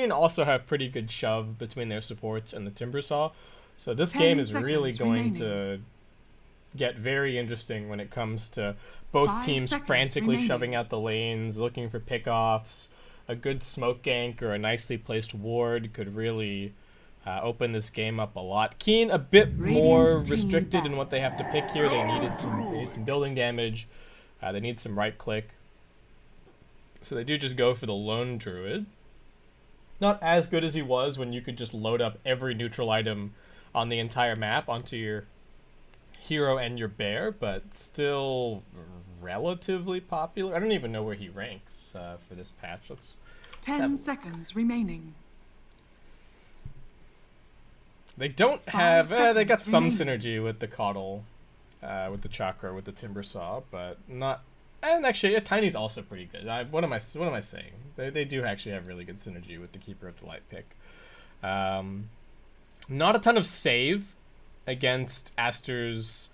Keen also have pretty good shove between their supports and the Timbersaw. So this game is really going to get very interesting when it comes to both teams frantically shoving out the lanes, looking for pickoffs. A good smoke gank or a nicely placed ward could really open this game up a lot. Keen a bit more restricted in what they have to pick here. They need some building damage. They need some right click. So they do just go for the lone druid. Not as good as he was when you could just load up every neutral item on the entire map onto your hero and your bear, but still relatively popular. I don't even know where he ranks for this patch. Let's 10 seconds remaining. They don't have... they got some synergy with the Coddle, with the Chakra, with the Timbersaw, but not... And actually, Tiny's also pretty good. What am I saying? They do actually have really good synergy with the Keeper of the Light pick. Not a ton of save against Aster's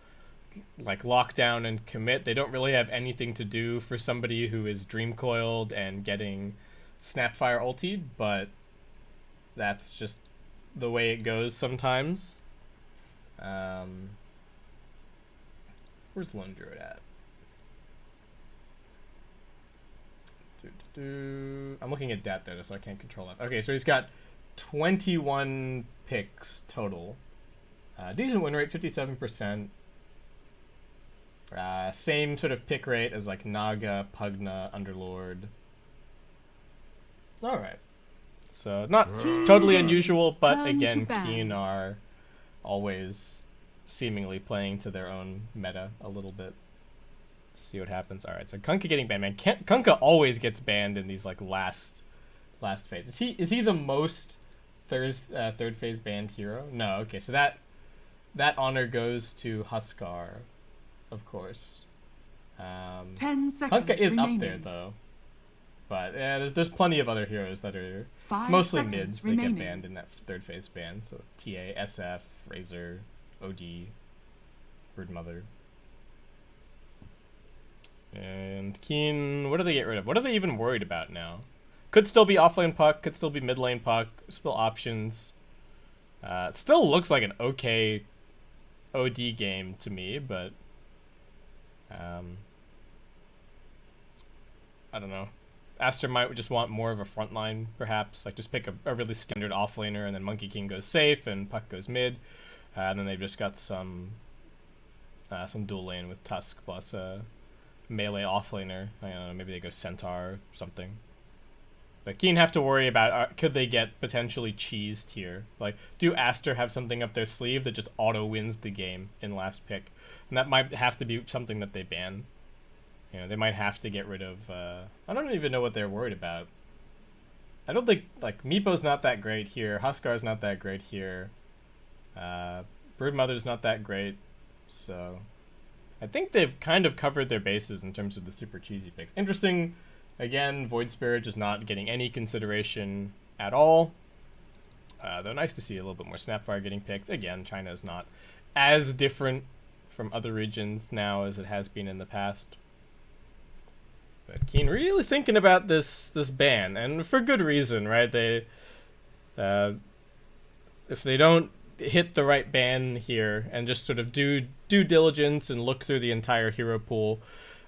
like lockdown and commit. They don't really have anything to do for somebody who is dream coiled and getting Snapfire ultied, but that's just the way it goes sometimes. Where's Lone Druid at? I'm looking at dat data, so I can't control that. Okay, so he's got 21 picks total. Decent win rate, 57%. Same sort of pick rate as like Naga, Pugna, Underlord. Alright. So not totally unusual, but again, Keen are always seemingly playing to their own meta a little bit. Let's see what happens. Alright, so Kunkka getting banned. Man, Kunkka always gets banned in these like last phase. Is he the most third phase banned hero? No, okay, so that honor goes to Huskar, of course. 10 seconds Kunkka is remaining. up there though. But yeah, there's plenty of other heroes that are mostly mids that get banned in that third phase ban. So TA, SF, Razor, OD, Broodmother. And Keen, what do they get rid of? What are they even worried about now? Could still be offlane puck, could still be mid lane puck, still options. It still looks like an okay OD game to me, but I don't know. Aster might just want more of a front line, perhaps. Like, just pick a really standard offlaner, and then Monkey King goes safe, and Puck goes mid. And then they've just got some dual lane with Tusk plus a melee offlaner. I don't know, maybe they go Centaur or something. But Keen have to worry about, could they get potentially cheesed here? Like, do Aster have something up their sleeve that just auto-wins the game in last pick? And that might have to be something that they ban. You know, they might have to get rid of... I don't even know what they're worried about. I don't think... Like, Meepo's not that great here. Huskar's not that great here. Broodmother's not that great. So... I think they've kind of covered their bases in terms of the super cheesy picks. Interesting... Again, Void Spirit just not getting any consideration at all. Though nice to see a little bit more Snapfire getting picked. Again, China is not as different from other regions now as it has been in the past. But Keen really thinking about this ban, and for good reason, right? They, if they don't hit the right ban here and just sort of do due diligence and look through the entire hero pool,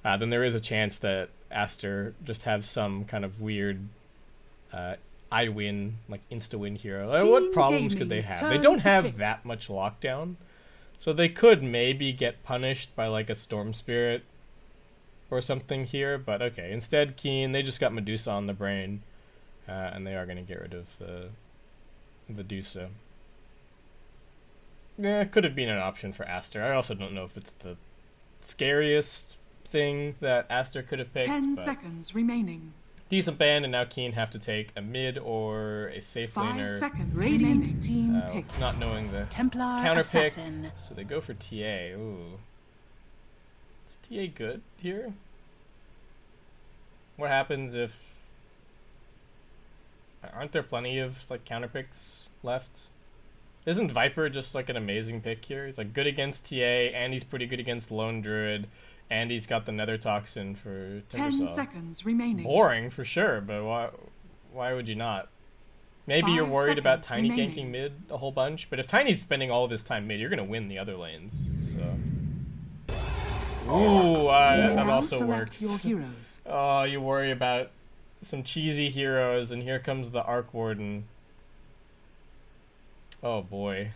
then there is a chance that Aster just have some kind of weird I win, like insta-win hero. Like, what problems could they have? They don't have that much lockdown, so they could maybe get punished by like a Storm Spirit or something here, but okay. Instead, Keen, they just got Medusa on the brain, and they are going to get rid of the Dusa. Yeah, could have been an option for Aster. I also don't know if it's the scariest thing that Aster could have picked. 10 seconds remaining. Decent ban, and now Keen have to take a mid or a safe 5 laner. seconds Radiant team pick. Not knowing the Templar counter Assassin. pick, so they go for TA. Ooh, is TA good here? What happens if... Aren't there plenty of like counter picks left? Isn't Viper just like an amazing pick here? He's like good against TA, and he's pretty good against Lone Druid, and he's got the Nether Toxin for Timbersaw. 10 seconds remaining. It's boring for sure, but why would you not? Maybe you're 5 worried about seconds Tiny remaining. ganking mid a whole bunch, but if Tiny's spending all of his time mid, you're gonna win the other lanes. So. Ooh, that Now also select works. your heroes. Oh, you worry about some cheesy heroes, and here comes the Arc Warden. Oh boy.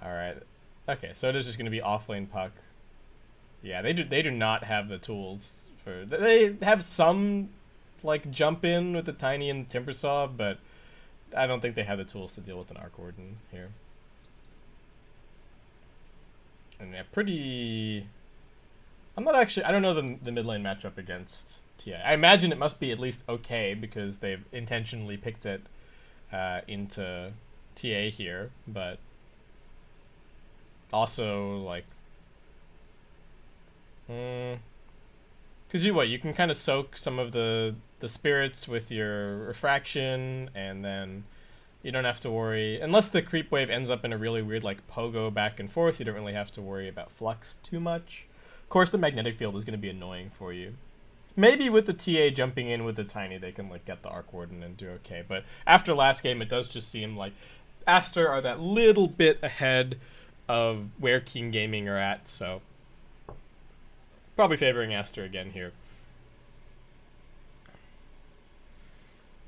Alright. Okay, so it is just going to be offlane puck. Yeah, they do not have the tools for... They have some, like, jump in with the Tiny and the Timbersaw, but I don't think they have the tools to deal with an Arc Warden here. And yeah, pretty... I'm not actually... I don't know the mid lane matchup against TA. I imagine it must be at least okay, because they've intentionally picked it into TA here, but also, like... Because you can kind of soak some of the spirits with your refraction, and then you don't have to worry, unless the creep wave ends up in a really weird like pogo back and forth, you don't really have to worry about flux too much. Of course the magnetic field is going to be annoying for you. Maybe with the TA jumping in with the Tiny they can like get the Arc Warden and do okay, but after last game it does just seem like Aster are that little bit ahead of where King Gaming are at, so probably favoring Aster again here.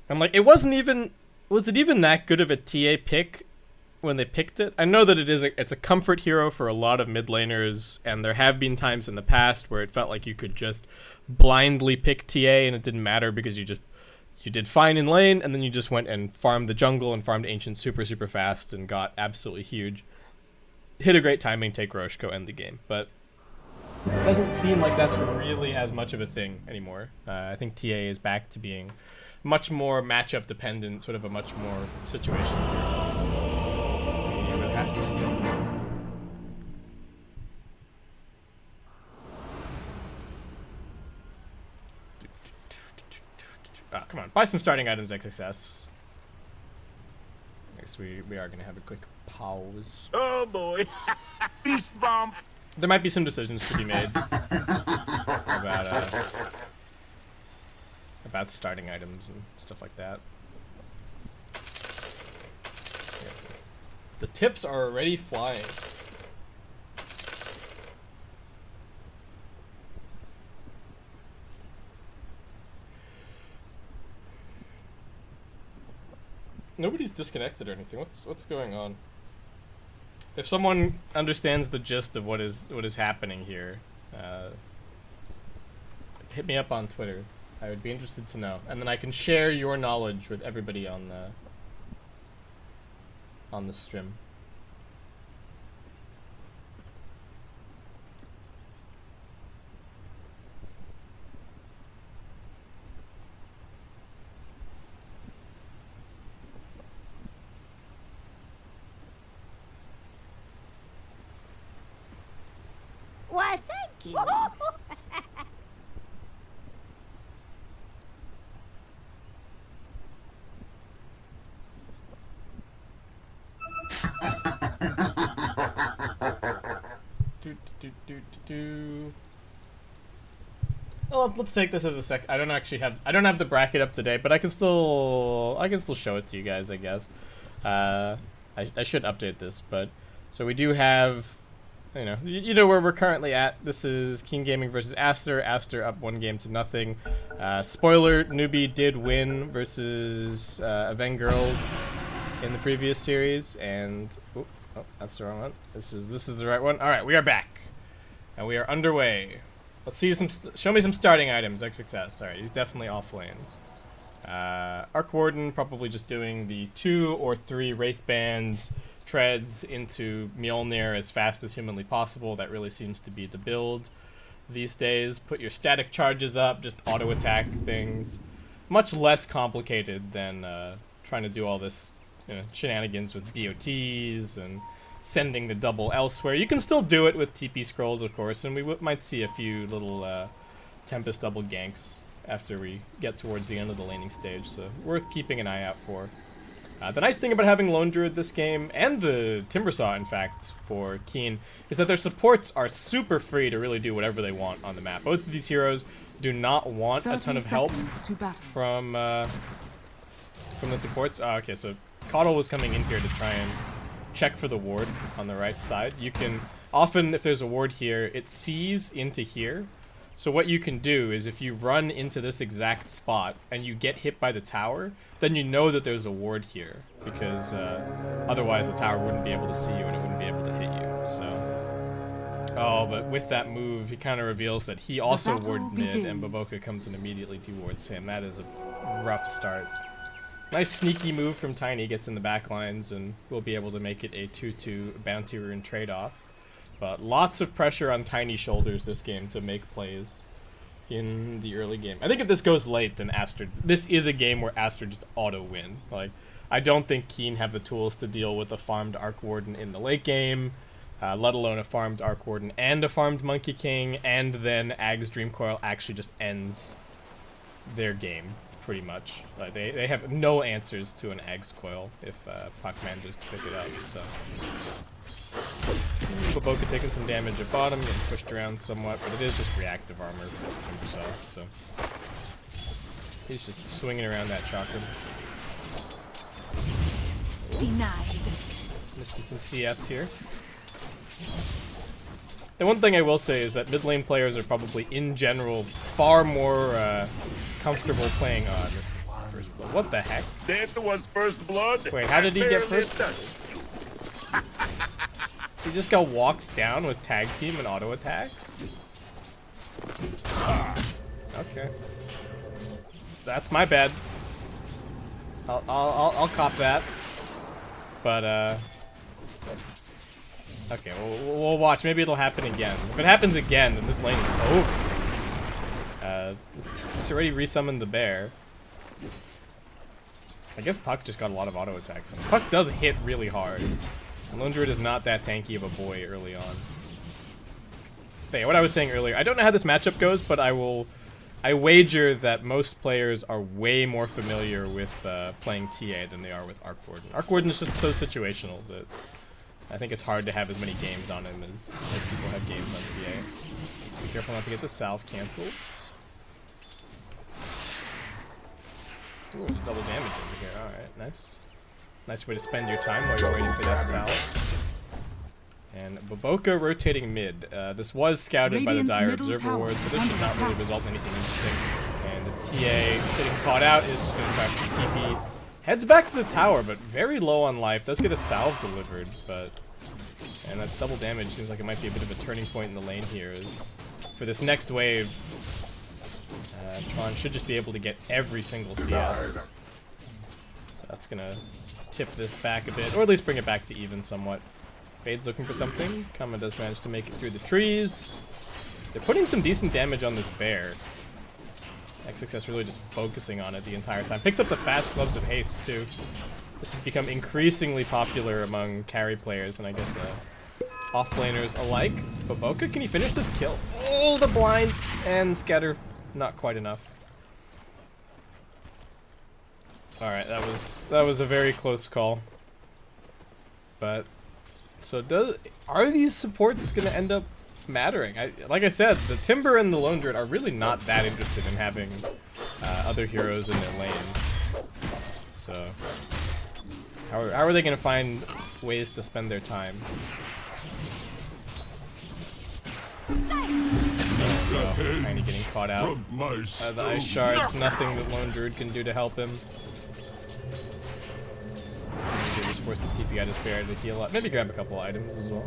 I'm like, was it even that good of a TA pick when they picked it? I know that it's a comfort hero for a lot of mid laners, and there have been times in the past where it felt like you could just blindly pick TA and it didn't matter because you did fine in lane, and then you just went and farmed the jungle and farmed Ancient super fast and got absolutely huge. Hit a great timing, take Roche, go end the game. But it doesn't seem like that's really as much of a thing anymore. I think TA is back to being much more matchup dependent, sort of a much more situational hero. So you will have to see. Ah, come on, buy some starting items, XXS. I guess we are going to have a quick pause. Oh boy, beast bomb. There might be some decisions to be made about starting items and stuff like that. Yes. The tips are already flying. Nobody's disconnected or anything. What's going on? If someone understands the gist of what is happening here, hit me up on Twitter. I would be interested to know, and then I can share your knowledge with everybody on the stream. Why, thank you. Well, let's take this as a sec. I don't have the bracket up today, but I can still show it to you guys, I guess. I should update this, but so we do have, you know where we're currently at. This is King Gaming versus Aster. Aster up 1-0. Spoiler: Newbie did win versus Aven Girls in the previous series, and oh, that's the wrong one. This is the right one. All right, we are back, and we are underway. Let's see show me some starting items. XXS. All right, he's definitely off lane. Arc Warden probably just doing the 2 or 3 Wraith Bands treads into Mjolnir as fast as humanly possible. That really seems to be the build these days. Put your static charges up, just auto attack things. Much less complicated than trying to do all this shenanigans with BOTs and sending the double elsewhere. You can still do it with TP scrolls, of course, and we might see a few little Tempest double ganks after we get towards the end of the laning stage, so worth keeping an eye out for. The nice thing about having Lone Druid this game, and the Timbersaw, in fact, for Keen, is that their supports are super free to really do whatever they want on the map. Both of these heroes do not want a ton of help from from the supports. Oh, okay, so Coddle was coming in here to try and check for the ward on the right side. You can often, if there's a ward here, it sees into here. So what you can do is if you run into this exact spot and you get hit by the tower, then you know that there's a ward here, because otherwise the tower wouldn't be able to see you and it wouldn't be able to hit you. So, oh, but with that move, he kind of reveals that he also warded mid, and Baboka comes and immediately dewards him. That is a rough start. Nice sneaky move from Tiny, gets in the back lines, and we'll be able to make it a 2-2 bounty rune trade-off. But lots of pressure on Tiny's shoulders this game to make plays in the early game. I think if this goes late, then Aster... This is a game where Aster just auto-win. Like, I don't think Keen have the tools to deal with a farmed Arc Warden in the late game, let alone a farmed Arc Warden and a farmed Monkey King, and then Ag's Dream Coil actually just ends their game, pretty much. Like, they have no answers to an Ag's Coil if Puck manages to pick it up, so... Baboka taking some damage at bottom, getting pushed around somewhat, but it is just reactive armor for himself, so he's just swinging around that chakra. Denied. Missing some CS here. The one thing I will say is that mid lane players are probably, in general, far more comfortable playing on this first blood. What the heck? That was first blood. Wait, how did he get first? He just got walked down with tag team and auto attacks? Okay. That's my bad. I'll cop that. But, okay, we'll watch. Maybe it'll happen again. If it happens again, then this lane is over. He's already resummoned the bear. I guess Puck just got a lot of auto attacks. Puck does hit really hard. And Lone Druid is not that tanky of a boy early on. But yeah, what I was saying earlier, I don't know how this matchup goes, but I wager that most players are way more familiar with playing TA than they are with Arc Warden. Arc Warden is just so situational that I think it's hard to have as many games on him as people have games on TA. So be careful not to get the salve cancelled. Ooh, double damage over here. Alright, nice. Nice way to spend your time while you're waiting for that salve. And Baboka rotating mid. This was scouted by the Dire Observer Ward, so this should not really result in anything interesting. And the TA getting caught out is just going to try for TP. Heads back to the tower, but very low on life. Does get a salve delivered, but... And that double damage seems like it might be a bit of a turning point in the lane here. Is for this next wave, Tron should just be able to get every single CS. So that's going to tip this back a bit, or at least bring it back to even somewhat. Fade's looking for something. Kama does manage to make it through the trees. They're putting some decent damage on this bear. XXS really just focusing on it the entire time. Picks up the fast gloves of haste too. This has become increasingly popular among carry players and I guess off-laners alike. Baboka, can he finish this kill? Oh, the blind and scatter. Not quite enough. Alright, that was a very close call. But so are these supports gonna end up mattering? Like I said, the Timber and the Lone Druid are really not that interested in having other heroes in their lane. So how are they gonna find ways to spend their time? Oh, Tiny getting caught out. The ice shards, nothing that Lone Druid can do to help him. They're just forced to TP out his bear to heal up. Maybe grab a couple items as well.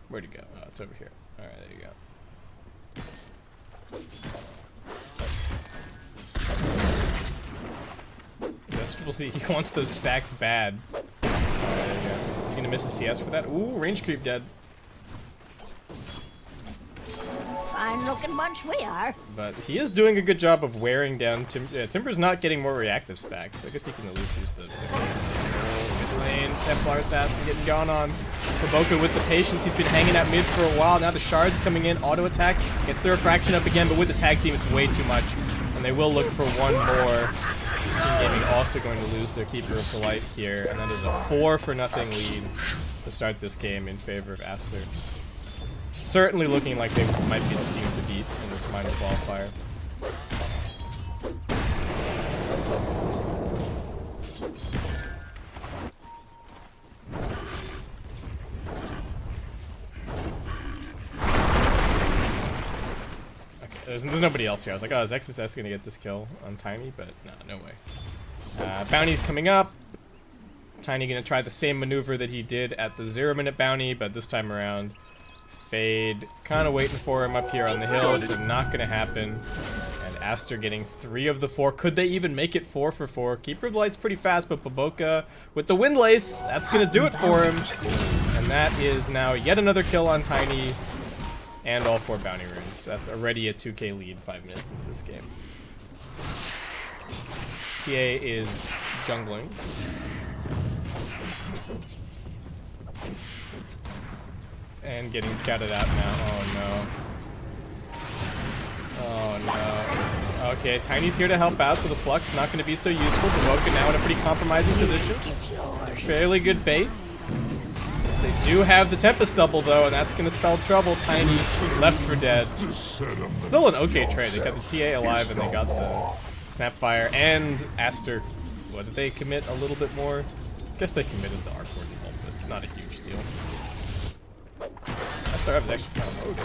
Where'd he go? Oh, it's over here. Alright, there you go. Guess we'll see. He wants those stacks bad. There you go. He's gonna miss a CS for that. Ooh, range creep dead. Fine looking bunch we are. But he is doing a good job of wearing down Timber's not getting more reactive stacks. I guess he can at least use the mid lane. Templar Assassin getting gone on. Baboka with the patience. He's been hanging out mid for a while. Now the shards coming in. Auto attack. Gets the refraction up again, but with the tag team it's way too much. And they will look for one more. Team Gaming also going to lose their Keeper of Polite here. And that is a 4-0 lead to start this game in favor of Aster. Certainly looking like they might be the team to beat in this mind the qualifier. Okay, there's nobody else here. I was like, oh, is XSS gonna get this kill on Tiny? But no way. Bounty's coming up. Tiny gonna try the same maneuver that he did at the 0-minute bounty, but this time around, Fade kind of waiting for him up here on the hill, so not gonna happen. And Aster getting 3 of the 4. Could they even make it 4 for 4? Keeper of the Light's pretty fast, but Baboka with the Windlace, that's gonna do it for him. And that is now yet another kill on Tiny, and all 4 bounty runes. That's already a 2k lead 5 minutes into this game. TA is jungling. And getting scouted out now. Oh no. Oh no. Okay, Tiny's here to help out, so the Flux not going to be so useful. Baboka now in a pretty compromising position. Fairly good bait. They do have the Tempest double though, and that's going to spell trouble. Tiny left for dead. Still an okay trade. They got the TA alive and they got the Snapfire and Aster. What, did they commit a little bit more? I guess they committed the Arc Ward ult, but not a huge deal. Aster is actually kind of loaded.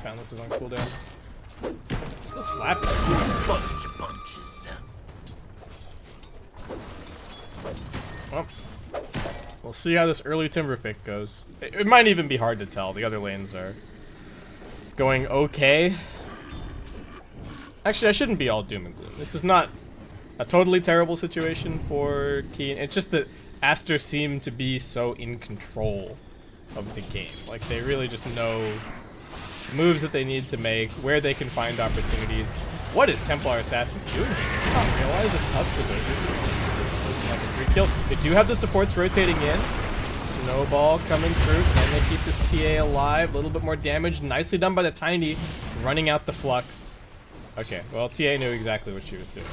Found this is on cooldown. Still slapping. Bunch of punches. Well, we'll see how this early Timber pick goes. It might even be hard to tell. The other lanes are going okay. Actually, I shouldn't be all doom and gloom. This is not a totally terrible situation for Keen. It's just that Aster seemed to be so in control of the game. Like, they really just know moves that they need to make, where they can find opportunities. What is Templar Assassin doing? I did not realize that Tusk was like a free kill. They do have the supports rotating in. Snowball coming through. Can they keep this TA alive? A little bit more damage. Nicely done by the Tiny, running out the Flux. Okay, well, TA knew exactly what she was doing.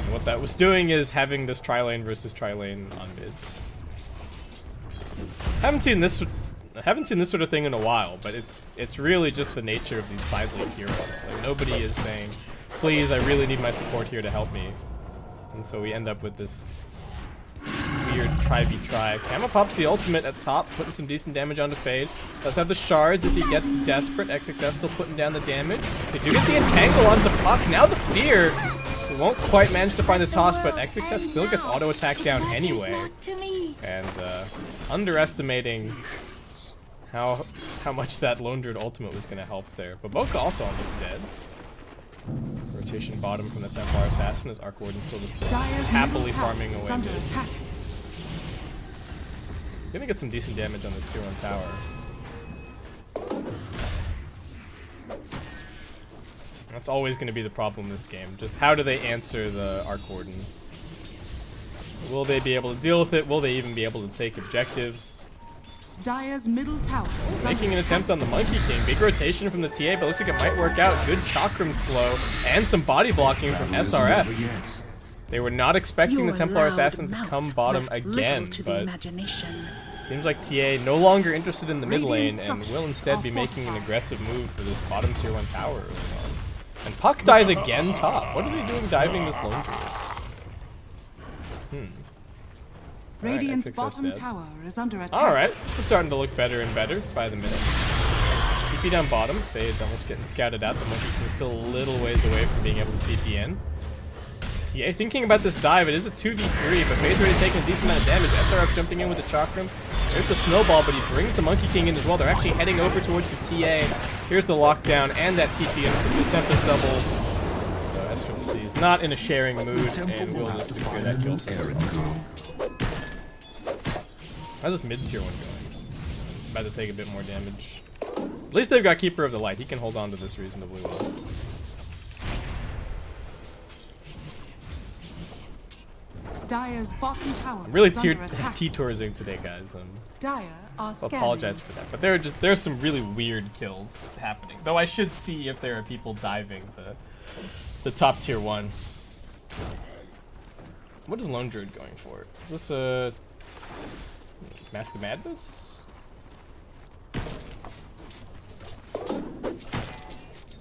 And what that was doing is having this tri-lane versus tri-lane on mid. Haven't seen this sort of thing in a while, but it's really just the nature of these side lane heroes. Like, nobody is saying, please, I really need my support here to help me. And so we end up with this weird try-be-try. Kama pops the ultimate at top, putting some decent damage onto Fade. Does have the shards if he gets desperate. XXS still putting down the damage. They do get the entangle onto Puck. Now the fear. We won't quite manage to find the toss, but XXS still gets auto-attack down anyway. And underestimating how much that Lone Druid ultimate was going to help there. Baboka also almost dead. Rotation bottom from the Templar Assassin as Arc Warden still just happily farming away mid. Gonna get some decent damage on this tier 1 tower. That's always going to be the problem in this game. Just how do they answer the Arc Warden? Will they be able to deal with it? Will they even be able to take objectives? Dire's middle tower is Making an attempt on the Monkey King. Big rotation from the TA, but looks like it might work out. Good Chakram slow and some body blocking from SRF. They were not expecting the Templar Assassin to come bottom again, but seems like TA no longer interested in the mid lane and will instead be making an aggressive move for this bottom tier 1 tower early on. And Puck dies again top. What are they doing diving this Lone Druid? Radiant's bottom tower is under attack. Alright, this is starting to look better and better by the minute. TP down bottom. Fade's almost getting scouted out. The Monkey King is still a little ways away from being able to TP in. TA thinking about this dive. It is a 2v3, but Fade's already taking a decent amount of damage. SRF jumping in with the Chakram. There's the Snowball, but he brings the Monkey King in as well. They're actually heading over towards the TA. Here's the lockdown and that TP in with the Tempest double. So SWC is not in a sharing mood and will just secure that kill for us. How's this mid-tier one going? It's about to take a bit more damage. At least they've got Keeper of the Light. He can hold on to this reasonably well. Dire's bottom tower I'm really is under attack. T-touring today, guys. Dire are I scanning. apologize for that, but there's some really weird kills happening. Though I should see if there are people diving the top tier 1. What is Lone Druid going for? Is this a Mask of Madness?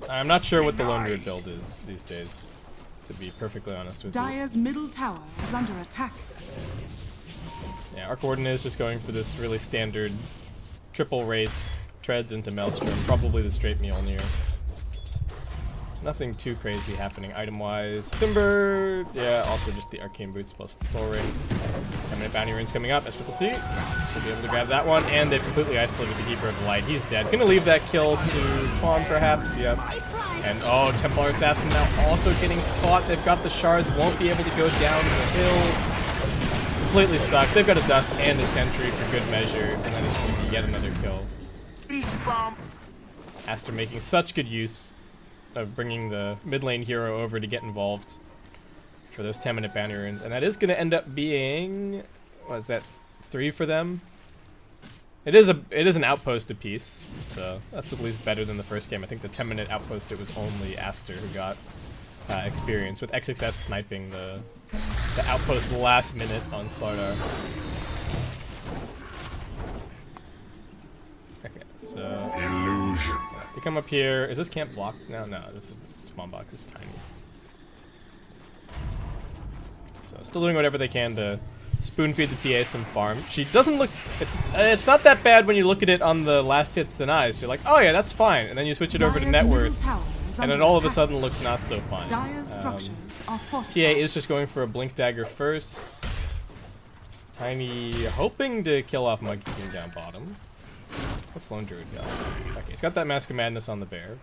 I'm not sure what the Lone Druid build is these days, to be perfectly honest with you. Dire's middle tower is under attack. Yeah, Arc Warden is just going for this really standard triple Wraith, treads into Maelstrom, probably the straight Mjolnir. Nothing too crazy happening item-wise. Timber, yeah, also just the Arcane Boots plus the Soul Ring. 10-minute bounty runes coming up, SCC. Should be able to grab that one, and they've completely isolated the Keeper of Light. He's dead. Gonna leave that kill to Twan, perhaps, yep. And, oh, Templar Assassin now also getting caught. They've got the shards, won't be able to go down the hill. Completely stuck. They've got a Dust and a Sentry for good measure, and then it's going to be yet another kill. Aster making such good use of bringing the mid lane hero over to get involved for those 10-minute bounty runes, and that is going to end up being, what is that, 3 for them? It is an outpost apiece, so that's at least better than the first game. I think the 10-minute outpost, it was only Aster who got experience, with XXS sniping the outpost last minute on StarLadder. Okay, so illusion. They come up here. Is this camp blocked? No, this spawn box is tiny. So still doing whatever they can to spoon feed the TA some farm. She doesn't look. It's not that bad when you look at it on the last hits and eyes. You're like, oh yeah, that's fine, and then you switch it over to net worth, and it all of a sudden looks not so fine. TA is just going for a blink dagger first. Tiny hoping to kill off Monkey King down bottom. What's Lone Druid got? Okay, he's got that Mask of Madness on the bear.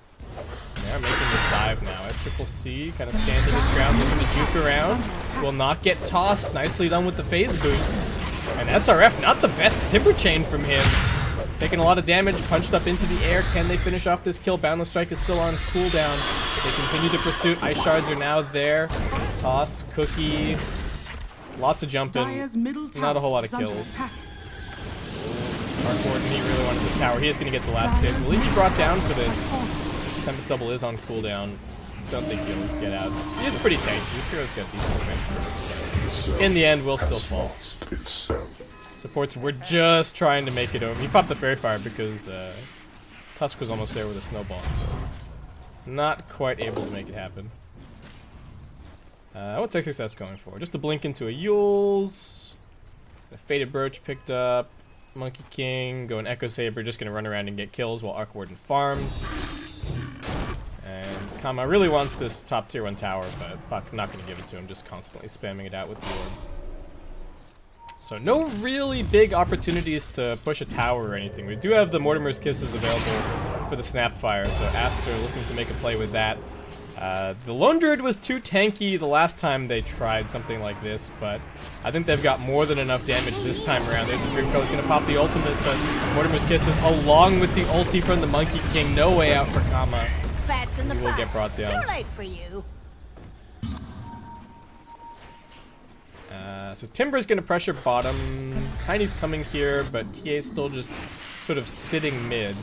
They're making this dive now. SCC kind of standing his ground, looking to juke around. Will not get tossed. Nicely done with the phase boots. And SRF, not the best timber chain from him. Taking a lot of damage, punched up into the air. Can they finish off this kill? Boundless Strike is still on cooldown. They continue the pursuit. Ice shards are now there. Toss, cookie. Lots of jumping. Not a whole lot of kills. Arc Warden, he really wanted this tower. He is going to get the last hit. I believe he brought down for this. Tempest Double is on cooldown. Don't think he'll get out. He is pretty tanky. This hero's got decent strength. In the end, will still fall. Supports were just trying to make it over. He popped the Fairy Fire because Tusk was almost there with a snowball. So not quite able to make it happen. What's XXS going for? Just a blink into a Yule's. A Faded Brooch picked up. Monkey King, going Echo Saber, just going to run around and get kills while Arc Warden farms. And Kama really wants this top tier 1 tower, but Puck not going to give it to him, just constantly spamming it out with the orb. So no really big opportunities to push a tower or anything. We do have the Mortimer's Kisses available for the Snapfire, so Aster looking to make a play with that. The Lone Druid was too tanky the last time they tried something like this, but I think they've got more than enough damage this time around. There's a Dream Coat going to pop the ultimate, but Mortimer's Kisses along with the ulti from the Monkey King. No way out for Kama. Fats in the he will get brought down. Too late for you. So Timber's going to pressure bottom. Tiny's coming here, but TA's still just sort of sitting mid.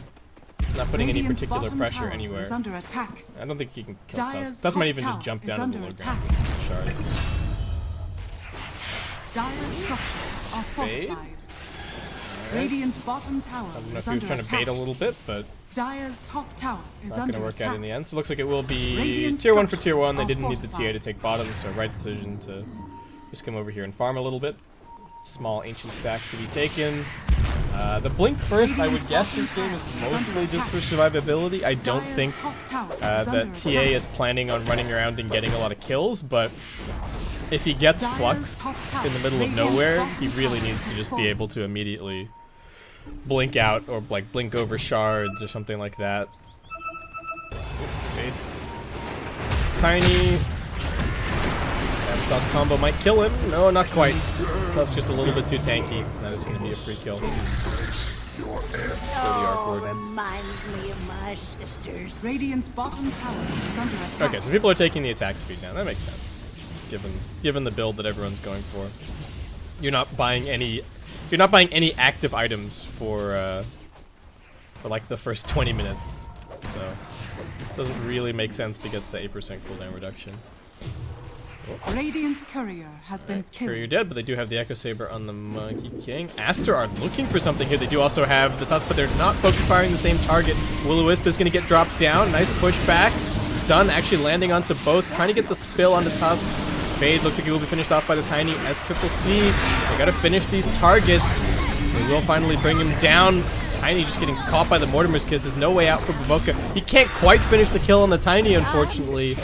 Not putting any particular pressure anywhere. Under attack. I don't think he can kill Tusk. Tusk might even just jump down to the low ground. Shards. Dire's structures are fortified. Radiant's bottom tower I don't know is if he was under trying to bait a little bit, but Dire's top tower is not under going to work attack. out in the end. So it looks like it will be Radiant tier 1 for tier 1. They structures didn't are need the TA to take bottom, so right decision to just come over here and farm a little bit. Small ancient stack to be taken. The blink first, I would guess this game is mostly just for survivability. I don't think that TA is planning on running around and getting a lot of kills, but if he gets fluxed in the middle of nowhere, he really needs to just be able to immediately blink out or like blink over shards or something like that. Okay. It's Tiny. Tusk combo might kill him. No, not quite. Tusk's just a little bit too tanky. That is going to be a free kill. Oh, reminds me of my sisters. Radiant's bottom tower is under attack. Okay, so people are taking the attack speed down. That makes sense, given the build that everyone's going for. You're not buying any active items for like the first 20 minutes. So it doesn't really make sense to get the 8% cooldown reduction. Radiant's courier has been killed. Courier dead, but they do have the Echo Saber on the Monkey King. Aster are looking for something here. They do also have the Tusk, but they're not focus firing the same target. Will-O-Wisp is going to get dropped down. Nice push back. Stun actually landing onto both, trying to get the spill onto Tusk. Fade looks like he will be finished off by the Tiny SCCC. They got to finish these targets. They will finally bring him down. Tiny just getting caught by the Mortimer's Kiss. There's no way out for Baboka. He can't quite finish the kill on the Tiny, unfortunately.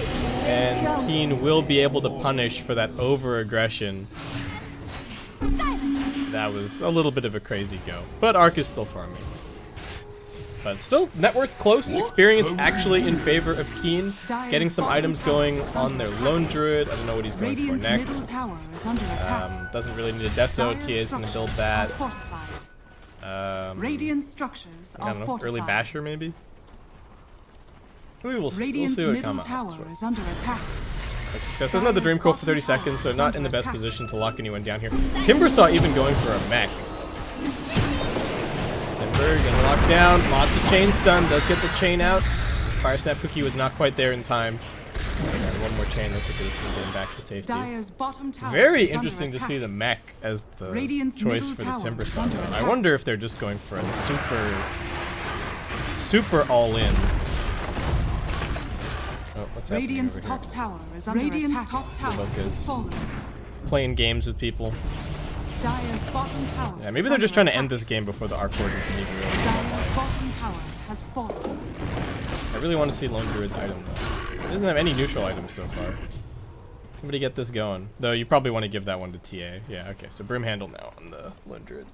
And Keen will be able to punish for that over-aggression. That was a little bit of a crazy go. But Arc is still farming. But still, net worth close. Experience actually in favor of Keen. Getting some items going on their Lone Druid. I don't know what he's going for next. Doesn't really need a Deso. TA is going to build that. Radiant structures I don't know, early Basher maybe? We'll see what comes out. Is under attack. Success. There's another Dream Coil for 30 seconds, so not in the best position to lock anyone down here. Timbersaw even going for a mech. Timber gonna lock down. Lots of chain stun. Does get the chain out. Fire Snap Cookie was not quite there in time. And one more chain. Looks like this is getting back to safety. Very interesting to see the mech as the choice for the Timbersaw. I wonder if they're just going for a super all-in. Oh, what's happening Radiant's over top here? tower is under attack. Top tower is fallen. Playing games with people. Dire's bottom tower. Yeah, maybe they're just trying to end this game before the Arc Wardens can even really come Dire's bottom tower has fallen. I really want to see Lone Druid's item though. It doesn't have any neutral items so far. Somebody get this going. Though you probably want to give that one to TA. Yeah, okay, so Brim Handle now on the Lone Druid.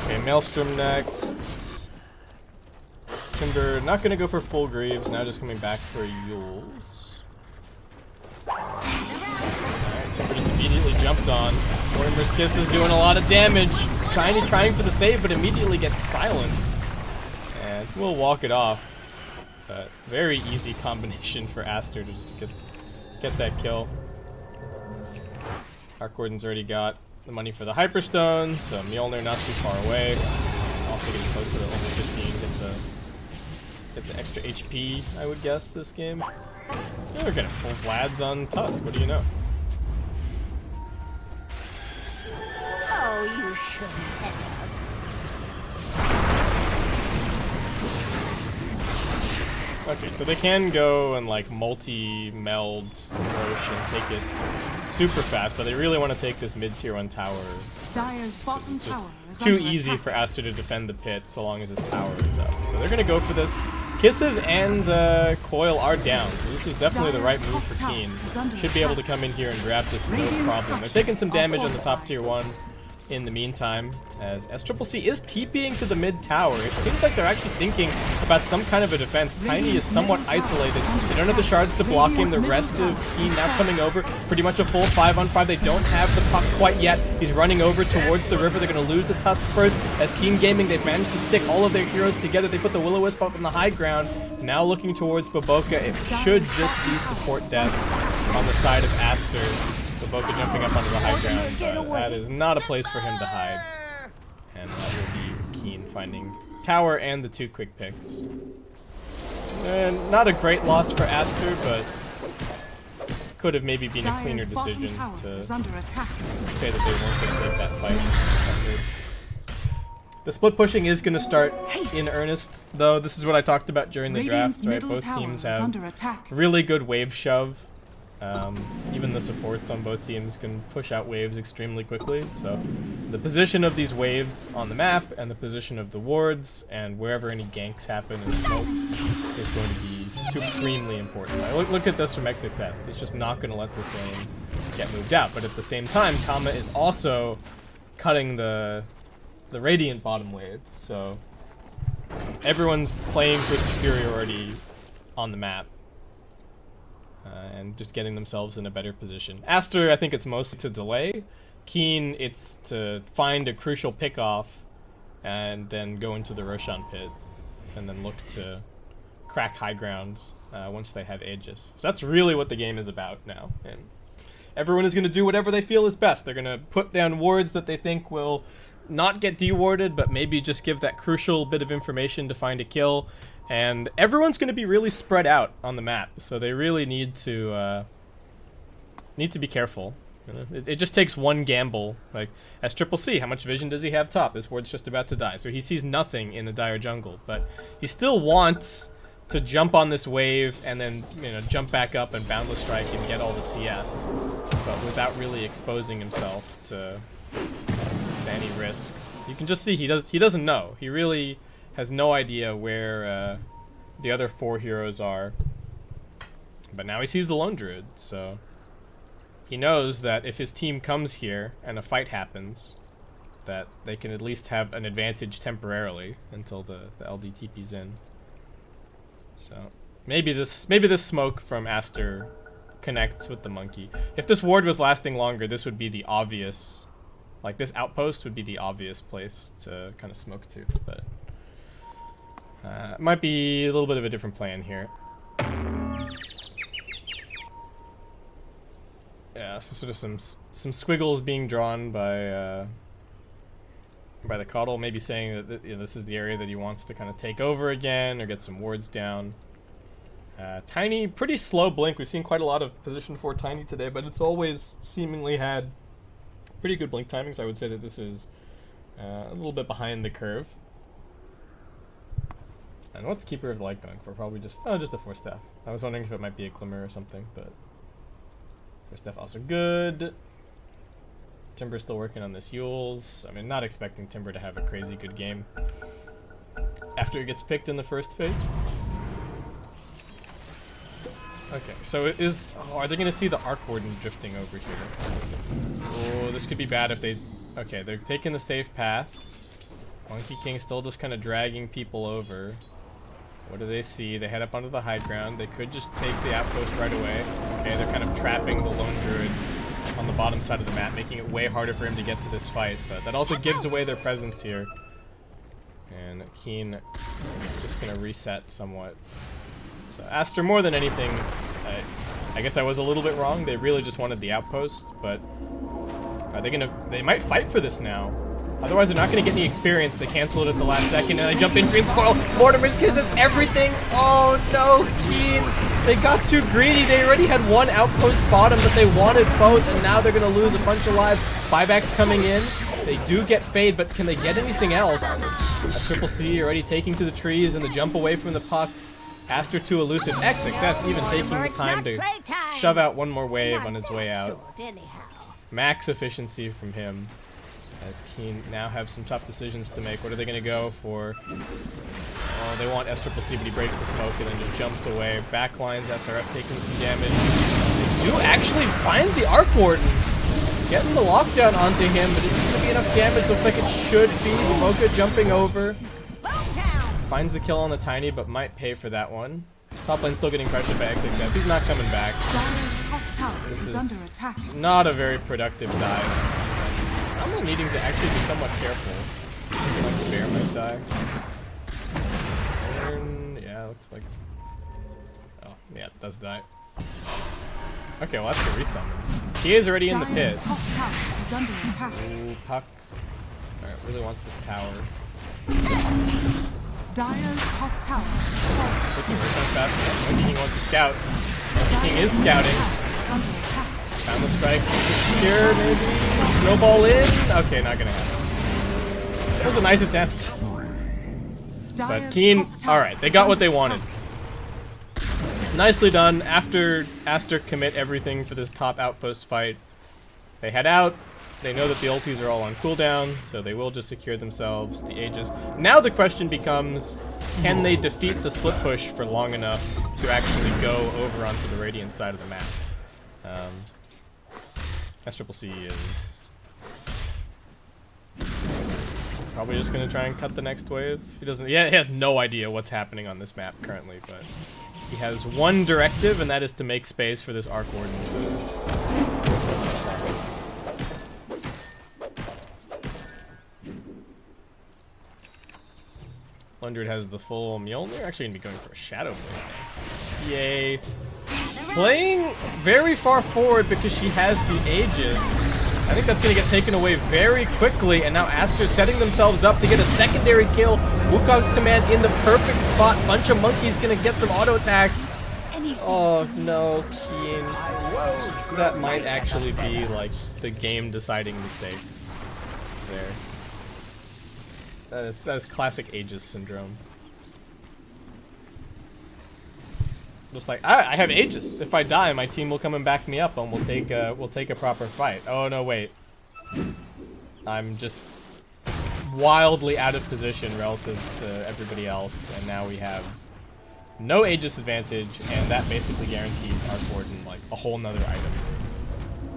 Okay, Maelstrom next. Timber not gonna go for full Greaves, now just coming back for Yules. Alright, Timber just immediately jumped on. Mortimer's Kiss is doing a lot of damage. Shiny trying for the save, but immediately gets silenced. And we'll walk it off. But very easy combination for Aster to just get that kill. Arc Warden's already got the money for the Hyperstone, so Mjolnir not too far away. Also getting close to the level 15, get the extra HP, I would guess, this game. Yeah, we're getting full Vlads on Tusk, what do you know? Oh, you shouldn't have. Okay, so they can go and like multi-meld Roshan and take it super fast, but they really want to take this mid-tier 1 tower. Dire's bottom tower is Too under easy attack. for Aster to defend the pit so long as its tower is up. So they're going to go for this. Kisses and Coil are down, so this is definitely the right move for Keen. Should be able to come in here and grab this no problem. They're taking some damage on the top tier 1 in the meantime, as SCCC is TPing to the mid tower. It seems like they're actually thinking about some kind of a defense. Tiny is somewhat isolated. They don't have the shards to block him. The rest of Keen now coming over. Pretty much a full 5-on-5. They don't have the puck quite yet. He's running over towards the river. They're going to lose the Tusk first. As Keen Gaming, they've managed to stick all of their heroes together. They put the Will-O-Wisp up in the high ground. Now looking towards Baboka. It should just be support deaths on the side of Aster. Baboka jumping up onto the high ground. That is not a place for him to hide. And that will be Keen finding tower and the 2 quick picks. And not a great loss for Aster, but could have maybe been a cleaner decision to say that they weren't going to take that fight. The split pushing is going to start in earnest, though. This is what I talked about during the draft, right? Both teams have really good wave shove. Even the supports on both teams can push out waves extremely quickly, so the position of these waves on the map and the position of the wards and wherever any ganks happen and smokes is going to be supremely important. Look at this from XXS. It's just not going to let this lane get moved out, but at the same time, Kama is also cutting the Radiant bottom wave, so everyone's playing for superiority on the map. And just getting themselves in a better position. Aster, I think it's mostly to delay. Keen, it's to find a crucial pick-off and then go into the Roshan pit and then look to crack high ground once they have Aegis. So that's really what the game is about now. And everyone is going to do whatever they feel is best. They're going to put down wards that they think will not get dewarded, but maybe just give that crucial bit of information to find a kill. And everyone's going to be really spread out on the map, so they really need to be careful. You know? It just takes one gamble. Like, as Triple C, how much vision does he have top? This ward's just about to die, so he sees nothing in the dire jungle, but he still wants to jump on this wave and then, you know, jump back up and boundless strike and get all the CS, but without really exposing himself to any risk. You can just see he doesn't know. He really has no idea where the other 4 heroes are. But now he sees the Lone Druid, so he knows that if his team comes here and a fight happens, that they can at least have an advantage temporarily until the LD TP's in. So maybe this smoke from Aster connects with the monkey. If this ward was lasting longer, this would be the obvious, like this outpost would be the obvious place to kind of smoke to, but it might be a little bit of a different plan here. Yeah, so sort of some squiggles being drawn by the Coddle, maybe saying that you know, this is the area that he wants to kind of take over again or get some wards down. Tiny, pretty slow blink. We've seen quite a lot of position 4 Tiny today, but it's always seemingly had pretty good blink timings. I would say that this is a little bit behind the curve. And what's Keeper of the Light going for? Probably just a 4 staff. I was wondering if it might be a Glimmer or something, but 4 staff also good. Timber's still working on this Yules. I mean, not expecting Timber to have a crazy good game after he gets picked in the first phase. Okay, so are they going to see the Arc Warden drifting over here? Oh, this could be bad if they... Okay, they're taking the safe path. Monkey King still just kind of dragging people over. What do they see? They head up onto the high ground. They could just take the outpost right away. Okay, they're kind of trapping the Lone Druid on the bottom side of the map, making it way harder for him to get to this fight, but that also gives away their presence here. And Keen just gonna reset somewhat. So Aster, more than anything, I guess I was a little bit wrong. They really just wanted the outpost, but are they gonna... They might fight for this now. Otherwise, they're not gonna get any experience. They cancel it at the last second, and I jump in, Dream Coil. Mortimer's kisses everything. Oh no, Keen. They got too greedy. They already had one outpost bottom, but they wanted both, and now they're gonna lose a bunch of lives. Buybacks coming in. They do get Fade, but can they get anything else? A Triple C already taking to the trees, and the jump away from the puck. Aster too elusive. XXS even taking the time to shove out one more wave on his way out. Max efficiency from him. As Keen now have some tough decisions to make. What are they going to go for? Oh, they want S-Triple-C, but he breaks the smoke and then just jumps away. Backlines, SRF taking some damage. They do actually find the Arc Warden. Getting the lockdown onto him, but it's going to be enough damage. Looks like it should be. Mocha jumping over. Finds the kill on the Tiny, but might pay for that one. Top lane still getting pressured by XXF. He's not coming back. This is not a very productive dive. I'm needing to actually be somewhat careful. Looking like the bear might die. Yeah, looks like... Oh, yeah, it does die. Okay, well that's the resummon. He is already in the pit. Ooh, Puck. Alright, really wants this tower. Dire's top tower. Looking Roshan fast. Monkey King wants to scout. Monkey King is scouting. Found the strike. Here, maybe. Snowball in. Okay, not gonna happen. That was a nice attempt. But Keen, alright, they got what they wanted. Nicely done. After Aster commit everything for this top outpost fight, they head out. They know that the ultis are all on cooldown, so they will just secure themselves the Aegis. Now the question becomes, can they defeat the split push for long enough to actually go over onto the Radiant side of the map? S-Triple-C is probably just going to try and cut the next wave. He has no idea what's happening on this map currently, but he has one directive, and that is to make space for this Arc Warden to... Lundred has the full Mjolnir. Actually going to be going for a Shadow Blade next. Yay. playing very far forward because she has the Aegis. I think that's going to get taken away very quickly, and now Aster setting themselves up to get a secondary kill. Wukong's command in the perfect spot. Bunch of monkeys going to get some auto attacks. Oh no, Keen. That might actually be like the game deciding mistake there. That is classic Aegis syndrome. Just like I have Aegis. If I die, my team will come and back me up, and we'll take a proper fight. Oh no, wait. I'm just wildly out of position relative to everybody else, and now we have no Aegis advantage, and that basically guarantees Arc Warden like a whole nother item.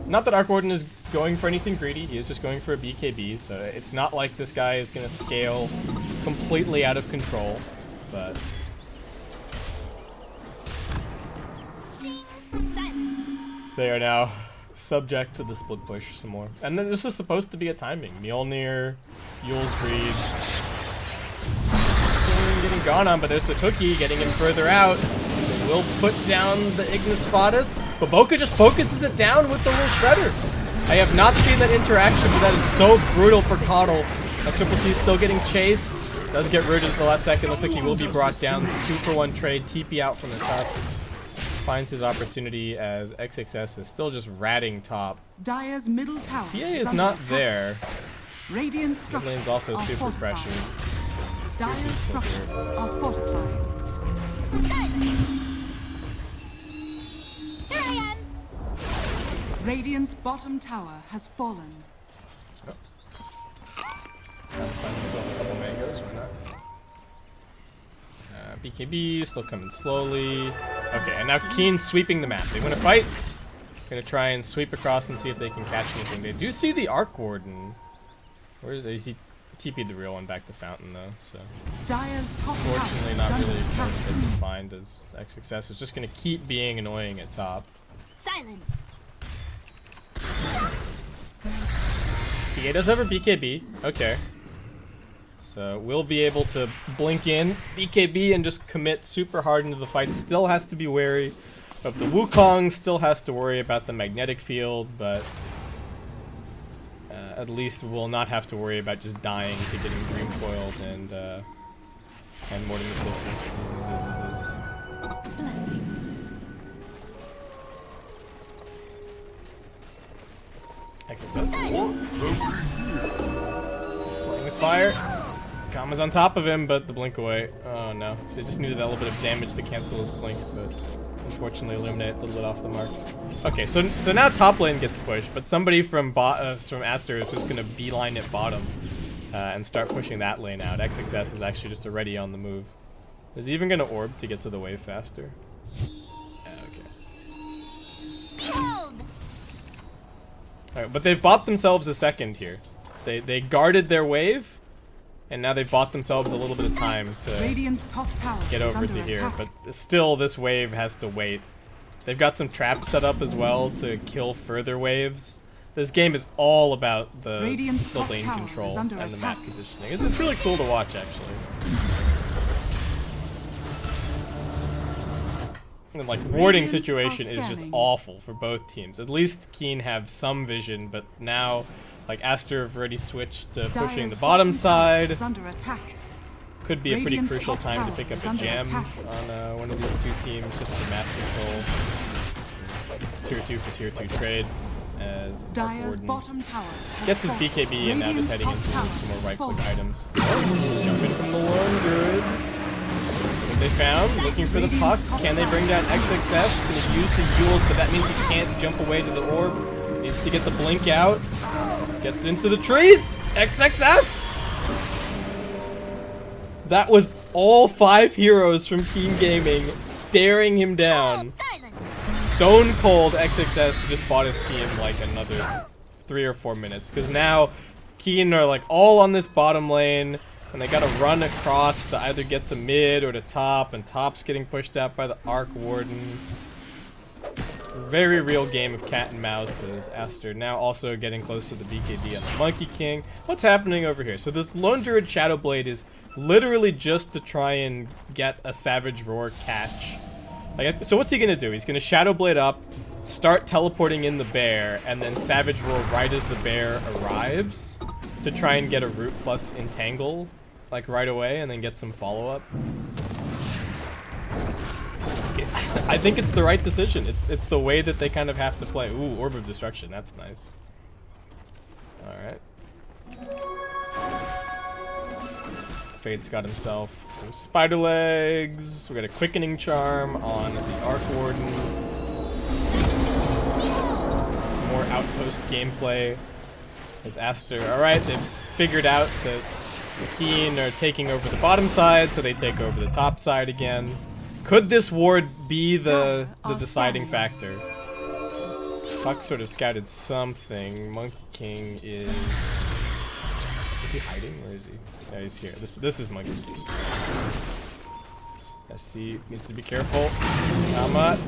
Not that Arc Warden is going for anything greedy, he is just going for a BKB, so it's not like this guy is gonna scale completely out of control, but they are now subject to the split push some more. And then this was supposed to be a timing. Mjolnir, Yule's Greaves, getting gone on, but there's the cookie getting him further out. They will put down the Ignis Fadus, but Boca just focuses it down with the little shredder. I have not seen that interaction, but that is so brutal for Coddle. As Triple C still getting chased. Does get rooted at the last second. Looks like he will be brought down. It's a 2-for-1 trade. TP out from the top. Finds his opportunity as XXS is still just ratting top. Dire's middle tower TA is not there. Radiant Mid lane's also super pressured. Dire's structures are fortified. Here I am. Radiant's bottom tower has fallen. Find himself a couple mangoes, why not? BKB still coming slowly. Okay, and now Keen sweeping the map. They want to fight. Gonna try and sweep across and see if they can catch anything. They do see the Arc Warden. Where is he? TP'd the real one back to Fountain though, so unfortunately not really a chance they can find as XXS is just gonna keep being annoying at top. Silence. TA does have a BKB. Okay. So we'll be able to blink in BKB and just commit super hard into the fight. Still has to be wary of the Wukong, still has to worry about the magnetic field, but at least we'll not have to worry about just dying to getting green foiled and Mortem Eclipses. Blessings. XSS. Playing with fire. Kama's on top of him, but the blink away. Oh no. They just needed that little bit of damage to cancel his blink, but unfortunately Illuminate a little bit off the mark. Okay, so now top lane gets pushed, but somebody from Aster is just gonna beeline it bottom and start pushing that lane out. XXS is actually just already on the move. Is he even gonna orb to get to the wave faster? Okay. Alright, but they've bought themselves a second here. They guarded their wave, and now they've bought themselves a little bit of time to get over to here. But still, this wave has to wait. They've got some traps set up as well to kill further waves. This game is all about the lane control and the map positioning. It's really cool to watch, actually. And like warding situation is just awful for both teams. At least Keen have some vision, but now like Aster have already switched to pushing the bottom side. Could be a pretty crucial time to pick up a gem on one of these two teams just for map control. Tier 2 for tier 2 trade as Warden gets his BKB and now just heading into some more right click items. Jumping from the lone druid. What they found, looking for the puck. Can they bring down XXS? Gonna use the Yules, but that means he can't jump away to the orb. Needs to get the blink out. Gets into the trees. XXS! That was all 5 heroes from Keen Gaming staring him down. Stone cold XXS just bought his team like another 3 or 4 minutes. Because now Keen are like all on this bottom lane. And they gotta run across to either get to mid or to top. And top's getting pushed out by the Arc Warden. Very real game of cat and mouse as Aster now also getting close to the BKB on the Monkey King. What's happening over here? So this Lone Druid Shadowblade is literally just to try and get a Savage Roar catch Like, so what's he gonna do? He's gonna Shadow Blade up, start teleporting in the bear, and then Savage Roar right as the bear arrives to try and get a root plus entangle, like right away, and then get some follow-up. I think it's the right decision. It's the way that they kind of have to play. Ooh, Orb of Destruction. That's nice. All right. Fade's got himself some spider legs. We got a quickening charm on the Arc Warden. More outpost gameplay as Aster. All right, they've figured out that the Keen are taking over the bottom side, so they take over the top side again. Could this ward be the deciding factor? Puck sort of scouted something. Monkey King is he hiding? Where is he? Yeah, he's here. This is Monkey King. SC needs to be careful. Alright,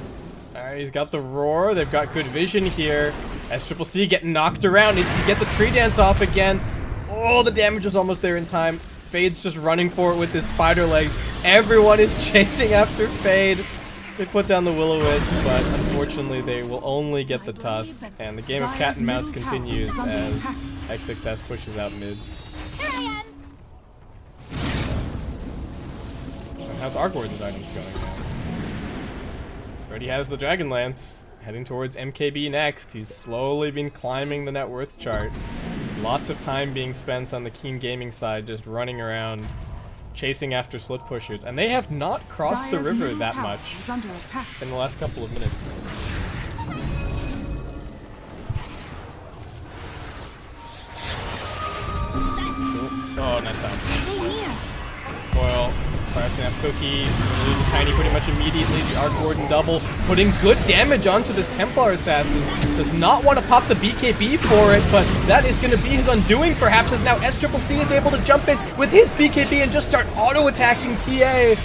he's got the roar. They've got good vision here. SCCC getting knocked around. Needs to get the tree dance off again. Oh, the damage was almost there in time. Fade's just running for it with his spider legs. Everyone is chasing after Fade. They put down the Will-O-Wisp, but unfortunately they will only get the Tusk. And the game of cat and mouse continues as XXS pushes out mid. Here I am. How's Arc Warden's items going now? Already has the Dragon Lance, heading towards MKB next. He's slowly been climbing the net worth chart. Lots of time being spent on the Keen Gaming side, just running around, chasing after split pushers. And they have not crossed the river that much in the last couple of minutes. Oh, nice sound. Foil. Fire Snap Cookie, lose a Tiny pretty much immediately. The Arc Warden double, putting good damage onto this Templar Assassin. Does not want to pop the BKB for it, but that is going to be his undoing perhaps, as now SCCC is able to jump in with his BKB and just start auto-attacking TA.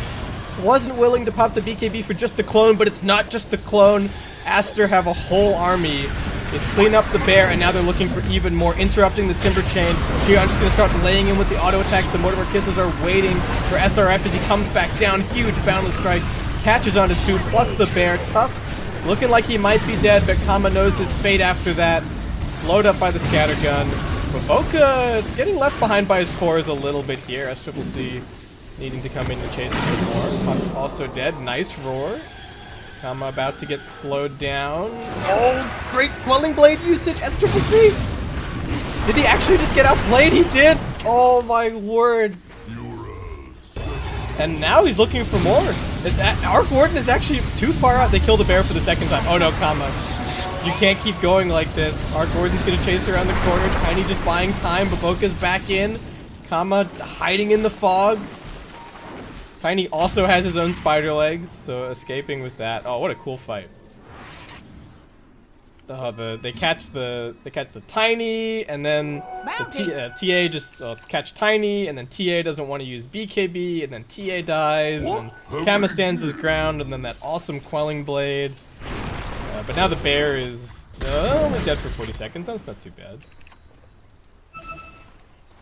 Wasn't willing to pop the BKB for just the clone, but it's not just the clone. Aster have a whole army. They clean up the bear, and now they're looking for even more, interrupting the Timber Chain. Gion just going to start laying in with the auto attacks. The Mortimer Kisses are waiting for SRF as he comes back down. Huge Boundless Strike, catches onto 2, plus the bear. Tusk looking like he might be dead, but Kama knows his fate after that. Slowed up by the Scattergun. Baboka getting left behind by his cores a little bit here. SCCC needing to come in and chase a bit more. Puck also dead. Nice roar. Kama about to get slowed down. Oh, great Quelling Blade usage, SCCC! Did he actually just get outplayed? He did! Oh my word. And now he's looking for more. Arc Warden is actually too far out. They kill the bear for the second time. Oh no, Kama. You can't keep going like this. Arc Warden's gonna chase around the corner. Tiny just buying time. Baboka's back in. Kama hiding in the fog. Tiny also has his own spider legs, so escaping with that. Oh, what a cool fight! They catch the Tiny, and then the TA just catch Tiny, and then TA doesn't want to use BKB, and then TA dies, and Kama stands his ground, and then that awesome Quelling Blade. But now the bear is only dead for 40 seconds. That's not too bad.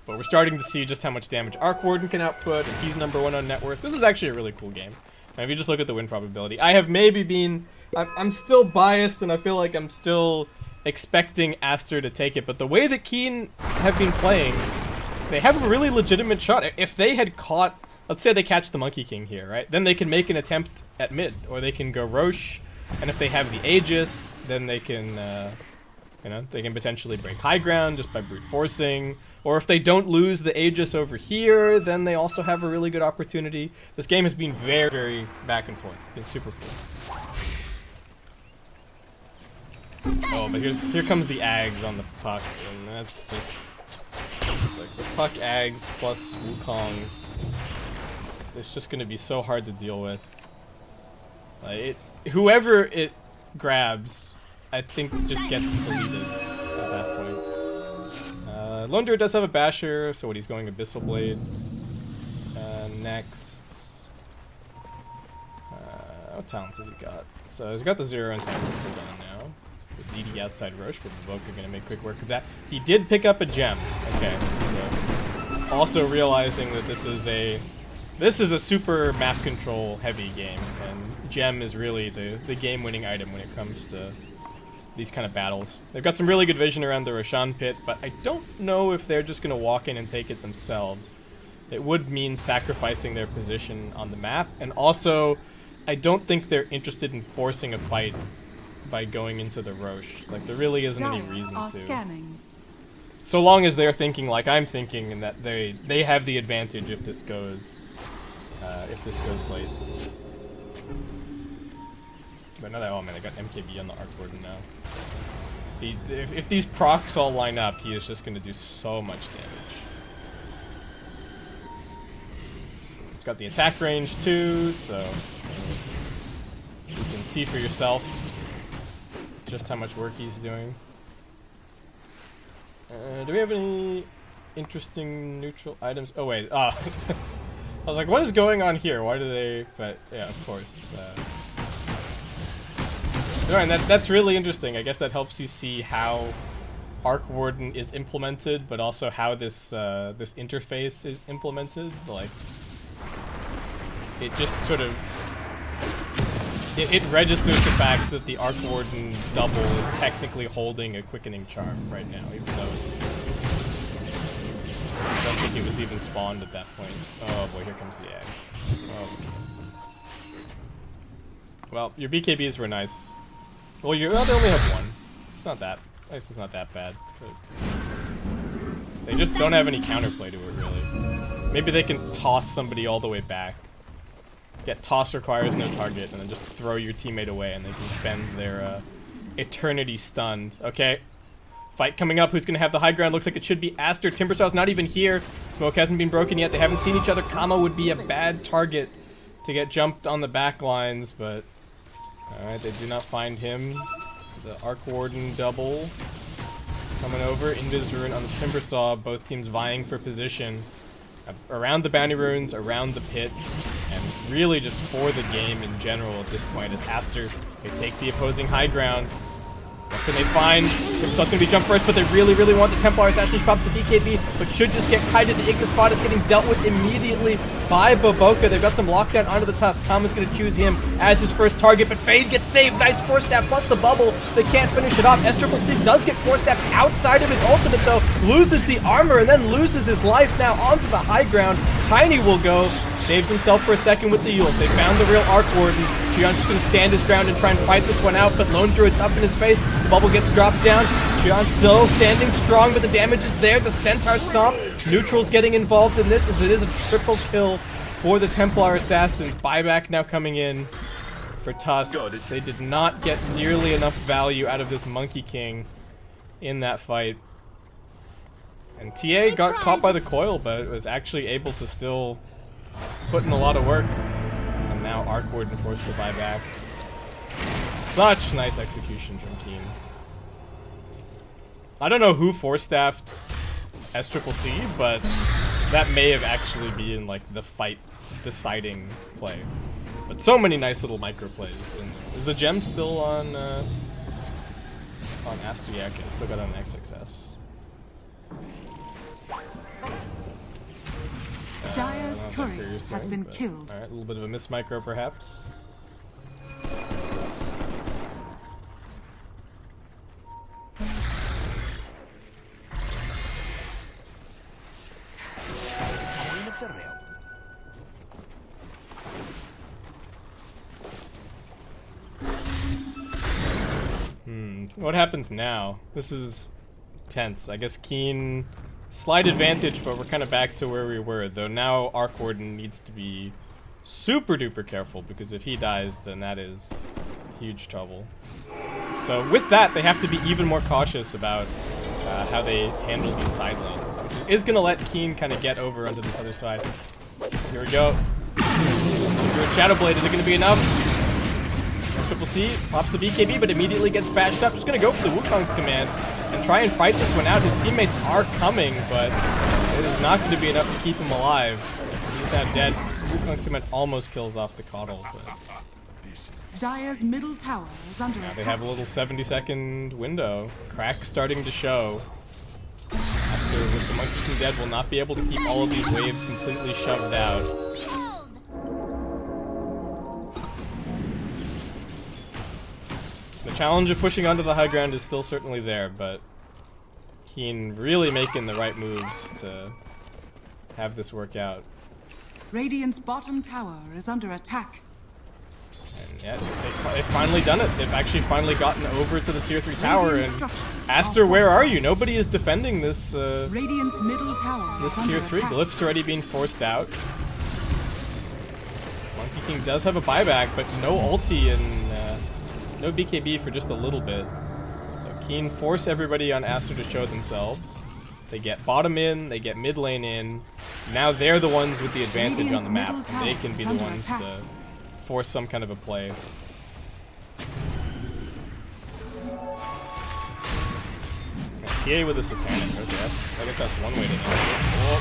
But we're starting to see just how much damage Arc Warden can output, and he's #1 on net worth. This is actually a really cool game. Now, if you just look at the win probability, I have maybe been... I'm still biased, and I feel like I'm still expecting Aster to take it, but the way that Keen have been playing, they have a really legitimate shot. If they had caught... Let's say they catch the Monkey King here, right? Then they can make an attempt at mid, or they can go Roche, and if they have the Aegis, then they can... they can potentially break high ground just by brute forcing. Or if they don't lose the Aegis over here, then they also have a really good opportunity. This game has been very, very back and forth. It's been super cool. Oh, but here comes the Ags on the Puck, and that's just... like, the Puck Ags plus Wukong. It's just going to be so hard to deal with. Whoever it grabs, I think just gets deleted at that point. Lone Deer does have a Basher, so what, he's going Abyssal Blade. Next. What talents has he got? So he's got the 0 and 10 on now. The DD outside Roche, but Baboka gonna make quick work of that. He did pick up a gem. Okay, so also realizing that this is a This is a super map control heavy game, and Gem is really the game-winning item when it comes to these kind of battles. They've got some really good vision around the Roshan pit, but I don't know if they're just going to walk in and take it themselves. It would mean sacrificing their position on the map, and also I don't think they're interested in forcing a fight by going into the Roche. Like, there really isn't any reason to. Scanning. So long as they're thinking like I'm thinking, and that they have the advantage if this goes late. But now that, oh man, I got MKB on the Arc Warden now. If these procs all line up, he is just going to do so much damage. It's got the attack range too, so you can see for yourself just how much work he's doing. Do we have any interesting neutral items? Oh wait, I was like, what is going on here? Why do they? But yeah, of course. Alright, that's really interesting. I guess that helps you see how Arc Warden is implemented, but also how this this interface is implemented. Like, it just sort of it registers the fact that the Arc Warden double is technically holding a quickening charm right now, even though it's. I don't think it was even spawned at that point. Oh boy, here comes the eggs. Oh. Well, your BKBs were nice. Well, they only have one. It's not that. I guess it's not that bad. But they just don't have any counterplay to it, really. Maybe they can toss somebody all the way back. Get toss requires no target, and then just throw your teammate away, and they can spend their eternity stunned. Okay. Fight coming up. Who's going to have the high ground? Looks like it should be Aster. Timbersaw's not even here. Smoke hasn't been broken yet. They haven't seen each other. Kama would be a bad target to get jumped on the back lines, but... Alright, they do not find him. The Arc Warden double coming over. Invis Rune on the Timbersaw. Both teams vying for position around the bounty runes, around the pit, and really just for the game in general at this point as Aster, they take the opposing high ground. What can they find? Timbersaw's going to be jump first, but they really, really want the Templar. Assassination pops the BKB, but should just get kited. The Aegis spot is getting dealt with immediately by Boboka. They've got some lockdown onto the Tusk. Kama's going to choose him as his first target, but Fade gets saved. Nice force staff plus the bubble. They can't finish it off. SCCC does get force staff outside of his ultimate, though. Loses the armor and then loses his life now onto the high ground. Tiny will go. Saves himself for a second with the Yule. They found the real Arc Warden. Shion's just going to stand his ground and try and fight this one out, but Lone Druid's up in his face. The bubble gets dropped down. Shion's still standing strong, but the damage is there. The Centaur Stomp. Neutral's getting involved in this as it is a triple kill for the Templar Assassin. Buyback now coming in for Tusk. They did not get nearly enough value out of this Monkey King in that fight. And TA got caught by the coil, but was actually able to still put in a lot of work. And now Arc Warden forced to buy back. Such nice execution from Keen. I don't know who force-staffed SCCC, but that may have actually been like the fight deciding play. But so many nice little micro plays. And is the gem still on Aster? Yeah, okay, still got it on XXS. Dire's courier has been killed. Alright, a little bit of a miss micro perhaps. What happens now? This is tense. I guess Keen, slight advantage, but we're kind of back to where we were. Though now Arc Warden needs to be super duper careful, because if he dies, then that is huge trouble. So with that, they have to be even more cautious about how they handle these side lanes, which is going to let Keen kind of get over onto this other side. Here we go. Shadowblade, is it going to be enough? SCCC pops the BKB, but immediately gets bashed up. Just going to go for the Wukong's command and try and fight this one out. His teammates are coming, but it is not going to be enough to keep him alive. He's now dead. Wukong's command almost kills off the Coddle, but... Dire's middle tower is under attack. They have a little 70-second window. Crack starting to show. Aster with the Monkey King dead will not be able to keep all of these waves completely shoved out. challenge of pushing onto the high ground is still certainly there, but Keen really making the right moves to have this work out. Radiant's bottom tower is under attack. And yeah, they've finally done it. They've actually finally gotten over to the tier 3 tower. And Aster, where are you? Nobody is defending this. Radiant's middle tower. This tier 3 glyph's already being forced out. Monkey King does have a buyback, but no ulti and no BKB for just a little bit. So Keen force everybody on Aster to show themselves. They get bottom in, they get mid lane in. Now they're the ones with the advantage on the map, and they can be the ones to force some kind of a play. TA with a satanic. Okay, I guess that's one way to do it. Oh.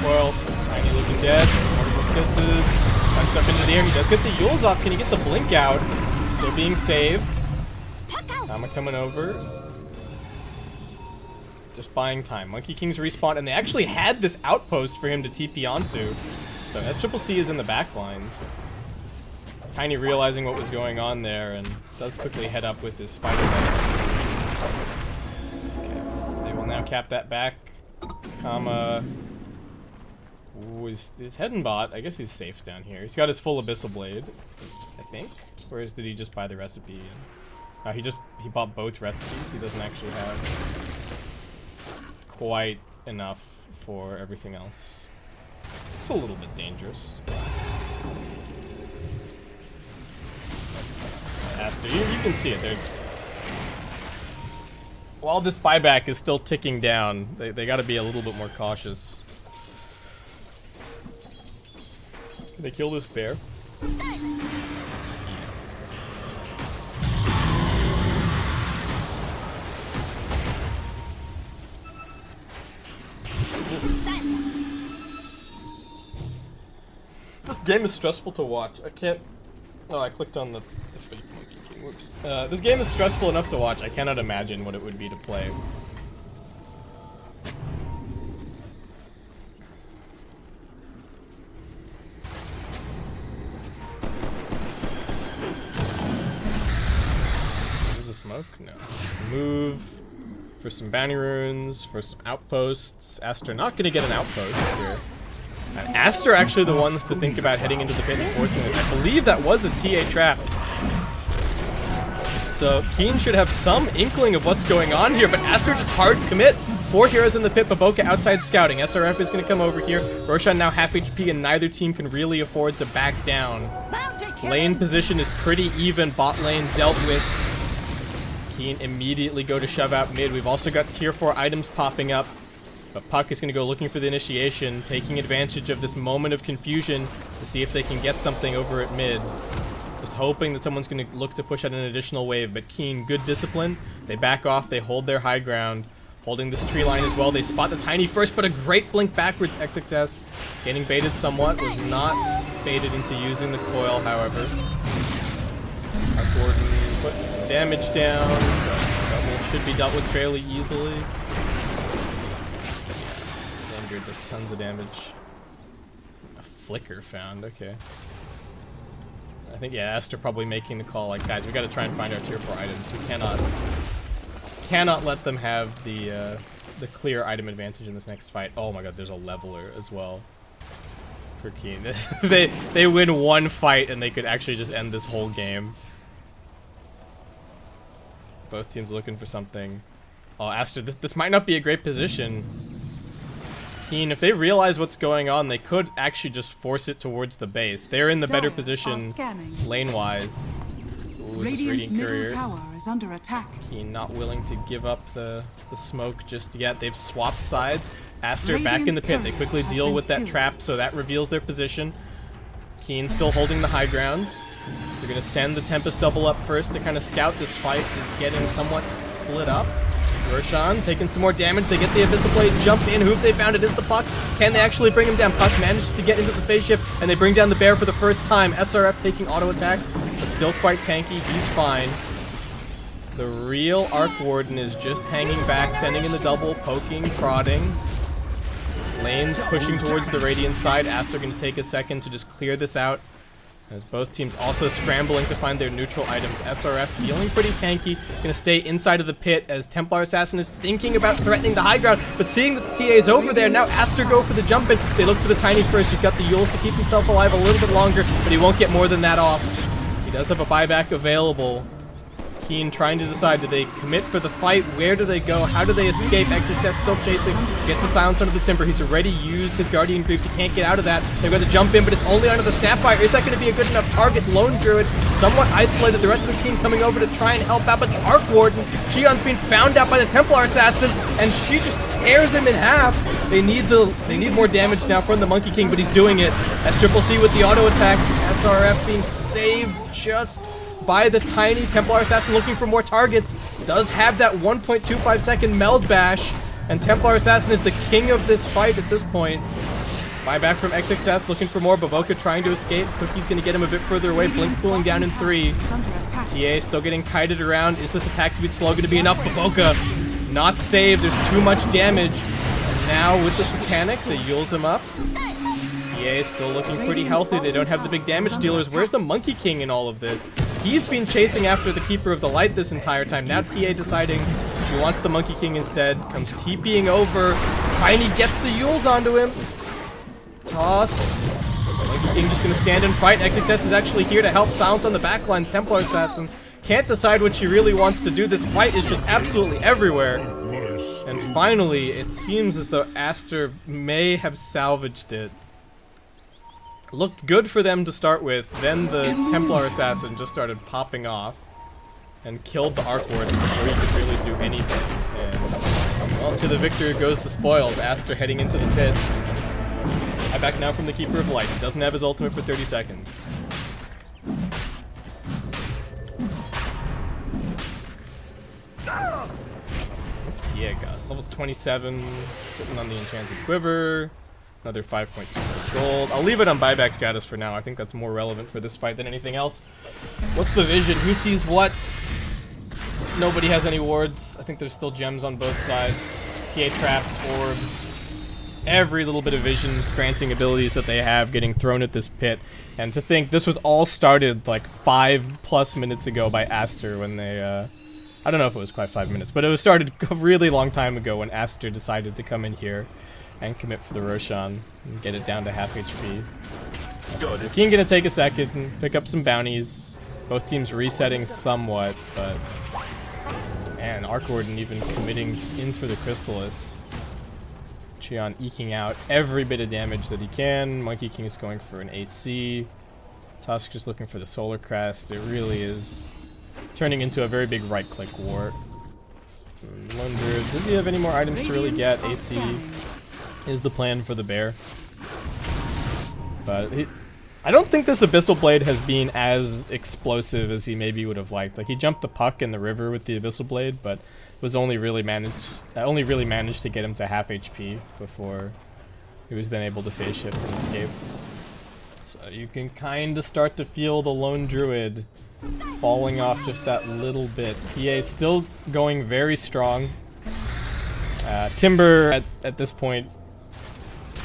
Well, Tiny looking dead. Mortimer's kisses. Tucks up into the air. He does get the Yules off. Can he get the blink out? Still being saved. Tama coming over. Just buying time. Monkey King's respawn, and they actually had this outpost for him to TP onto. So SCCC is in the back lines. Tiny realizing what was going on there and does quickly head up with his spider legs. Okay, they will now cap that back. Kama. Ooh, he's heading bot. I guess he's safe down here. He's got his full Abyssal Blade, I think. Whereas did he just buy the recipe? He bought both recipes. He doesn't actually have quite enough for everything else. It's a little bit dangerous. Aster, you can see it. While this buyback is still ticking down, they got to be a little bit more cautious. Can they kill this bear? This game is stressful to watch. I can't... Oh, I clicked on the fake Monkey King. Whoops. This game is stressful enough to watch. I cannot imagine what it would be to play. Is this a smoke? No. Move for some bounty runes, for some outposts. Aster not going to get an outpost here. And Aster actually the ones to think about heading into the pit and forcing it. I believe that was a TA trap. So Keen should have some inkling of what's going on here, but Aster just hard commit. 4 heroes in the pit, Baboka outside scouting. SRF is going to come over here. Roshan now half HP, and neither team can really afford to back down. Lane position is pretty even. Bot lane dealt with. Keen immediately go to shove out mid. We've also got tier 4 items popping up. But Puck is going to go looking for the initiation, taking advantage of this moment of confusion to see if they can get something over at mid. Just hoping that someone's going to look to push out an additional wave, but Keen, good discipline. They back off, they hold their high ground, holding this tree line as well. They spot the Tiny first, but a great blink backwards. XXS getting baited somewhat, was not baited into using the coil, however. Our Gordon putting some damage down. Double should be dealt with fairly easily. Does tons of damage. A flicker found, okay. I think, yeah, Aster probably making the call, like, guys, we gotta try and find our tier 4 items. We cannot let them have the clear item advantage in this next fight. Oh my god, there's a leveler as well for Keen. They win one fight and they could actually just end this whole game. Both teams looking for something. Oh, Aster, this might not be a great position. Keen, if they realize what's going on, they could actually just force it towards the base. They're in the better position lane-wise. Radiant's middle tower is under attack. Keen not willing to give up the smoke just yet. They've swapped sides. Aster back in the pit. They quickly deal with that trap, so that reveals their position. Keen still holding the high ground. They're going to send the Tempest double up first to kind of scout this fight. It's getting somewhat split up. Roshan taking some more damage. They get the Abyssal Blade, jump in. Who have they found? It is the Puck. Can they actually bring him down? Puck manages to get into the phase shift, and they bring down the bear for the first time. SRF taking auto attacks, but still quite tanky. He's fine. The real Arc Warden is just hanging back, sending in the double, poking, prodding. Lane's pushing towards the Radiant side. Aster going to take a second to just clear this out. As both teams also scrambling to find their neutral items. SRF feeling pretty tanky, gonna stay inside of the pit as Templar Assassin is thinking about threatening the high ground, but seeing that the TA is over there, now Aster go for the jump in. They look for the Tiny first. He's got the Yules to keep himself alive a little bit longer, but he won't get more than that off. He does have a buyback available. Keen trying to decide, do they commit for the fight? Where do they go? How do they escape? XXS still chasing. Gets the silence under the timber. He's already used his Guardian Greaves. He can't get out of that. They're going to jump in, but it's only under the Snapfire. Is that going to be a good enough target? Lone Druid, somewhat isolated. The rest of the team coming over to try and help out, but the Arc Warden, Shion's being found out by the Templar Assassin, and she just tears him in half. They need more damage now from the Monkey King, but he's doing it. As Triple C with the auto attacks. SRF being saved just by the Tiny. Templar Assassin looking for more targets. Does have that 1.25 second meld bash, and Templar Assassin is the king of this fight at this point. Buyback from XXS looking for more. Bavoka trying to escape. Cookie's going to get him a bit further away. Blink cooling down in 3. TA still getting kited around. Is this attack speed slow going to be enough? Bavoka not saved. There's too much damage. And now with the Satanic, they Yules him up. TA still looking pretty healthy. They don't have the big damage dealers. Where's the Monkey King in all of this? He's been chasing after the Keeper of the Light this entire time. Now TA deciding he wants the Monkey King instead. Comes TPing over. Tiny gets the Yules onto him. Toss. Monkey King just going to stand and fight. XXS is actually here to help silence on the backlines. Templar Assassin can't decide what she really wants to do. This fight is just absolutely everywhere. And finally, it seems as though Aster may have salvaged it. Looked good for them to start with, then the Templar Assassin just started popping off and killed the Arc Warden before he could really do anything. And, well, to the victor goes the spoils. Aster heading into the pit. I back now from the Keeper of Light. He doesn't have his ultimate for 30 seconds. What's TA got? Level 27, sitting on the Enchanted Quiver. Another 5.2 gold. I'll leave it on buyback status for now. I think that's more relevant for this fight than anything else. What's the vision? Who sees what? Nobody has any wards. I think there's still gems on both sides. TA traps, orbs. Every little bit of vision granting abilities that they have getting thrown at this pit. And to think this was all started like 5+ minutes ago by Aster when they, I don't know if it was quite 5 minutes, but it was started a really long time ago when Aster decided to come in here and commit for the Roshan and get it down to half HP. The King gonna take a second and pick up some bounties. Both teams resetting somewhat, but man, Arc Warden even committing in for the Crystallis. Cheon eking out every bit of damage that he can. Monkey King is going for an AC. Tusk just looking for the Solar Crest. It really is turning into a very big right-click war. Lone Druid, does he have any more items to really get? AC is the plan for the bear. But I don't think this Abyssal Blade has been as explosive as he maybe would have liked. Like, he jumped the puck in the river with the Abyssal Blade, but was only really managed to get him to half HP before he was then able to phase shift and escape. So you can kind of start to feel the Lone Druid falling off just that little bit. TA still going very strong. Timber at this point,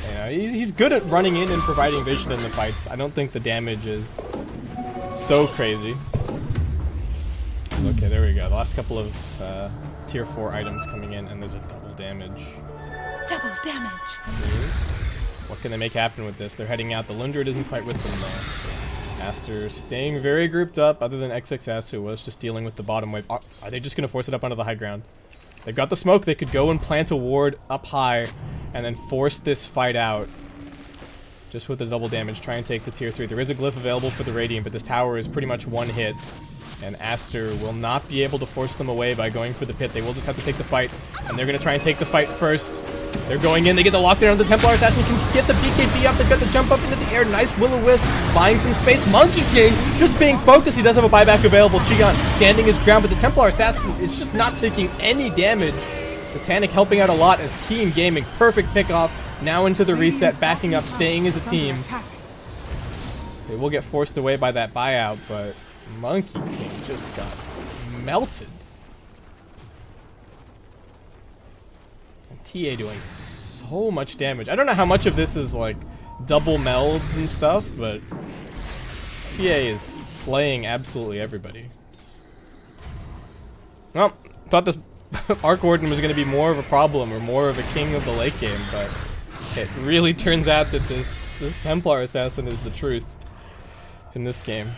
you know, he's good at running in and providing vision in the fights. I don't think the damage is so crazy. Okay, there we go. The last couple of tier 4 items coming in, and there's a double damage. Double damage. What can they make happen with this? They're heading out. The Lone Druid isn't quite with them though. Aster staying very grouped up, other than XXS, who was just dealing with the bottom wave. Are they just going to force it up onto the high ground? They've got the smoke. They could go and plant a ward up high and then force this fight out. Just with the double damage, try and take the tier 3. There is a glyph available for the Radiant, but this tower is pretty much one hit. And Aster will not be able to force them away by going for the pit. They will just have to take the fight, and they're going to try and take the fight first. They're going in. They get the lockdown on the Templar Assassin. Can get the BKB up. They've got the jump up into the air. Nice Will-O-Wisp, buying some space. Monkey King just being focused. He does have a buyback available. Chigon standing his ground, but the Templar Assassin is just not taking any damage. Satanic helping out a lot as Keen Gaming. Perfect pickoff. Now into the reset, backing up, staying as a team. They will get forced away by that buyout, but Monkey King just got melted. And TA doing so much damage. I don't know how much of this is like double melds and stuff, but TA is slaying absolutely everybody. Well, thought this Arc Warden was going to be more of a problem or more of a king of the late game, but it really turns out that this Templar Assassin is the truth in this game.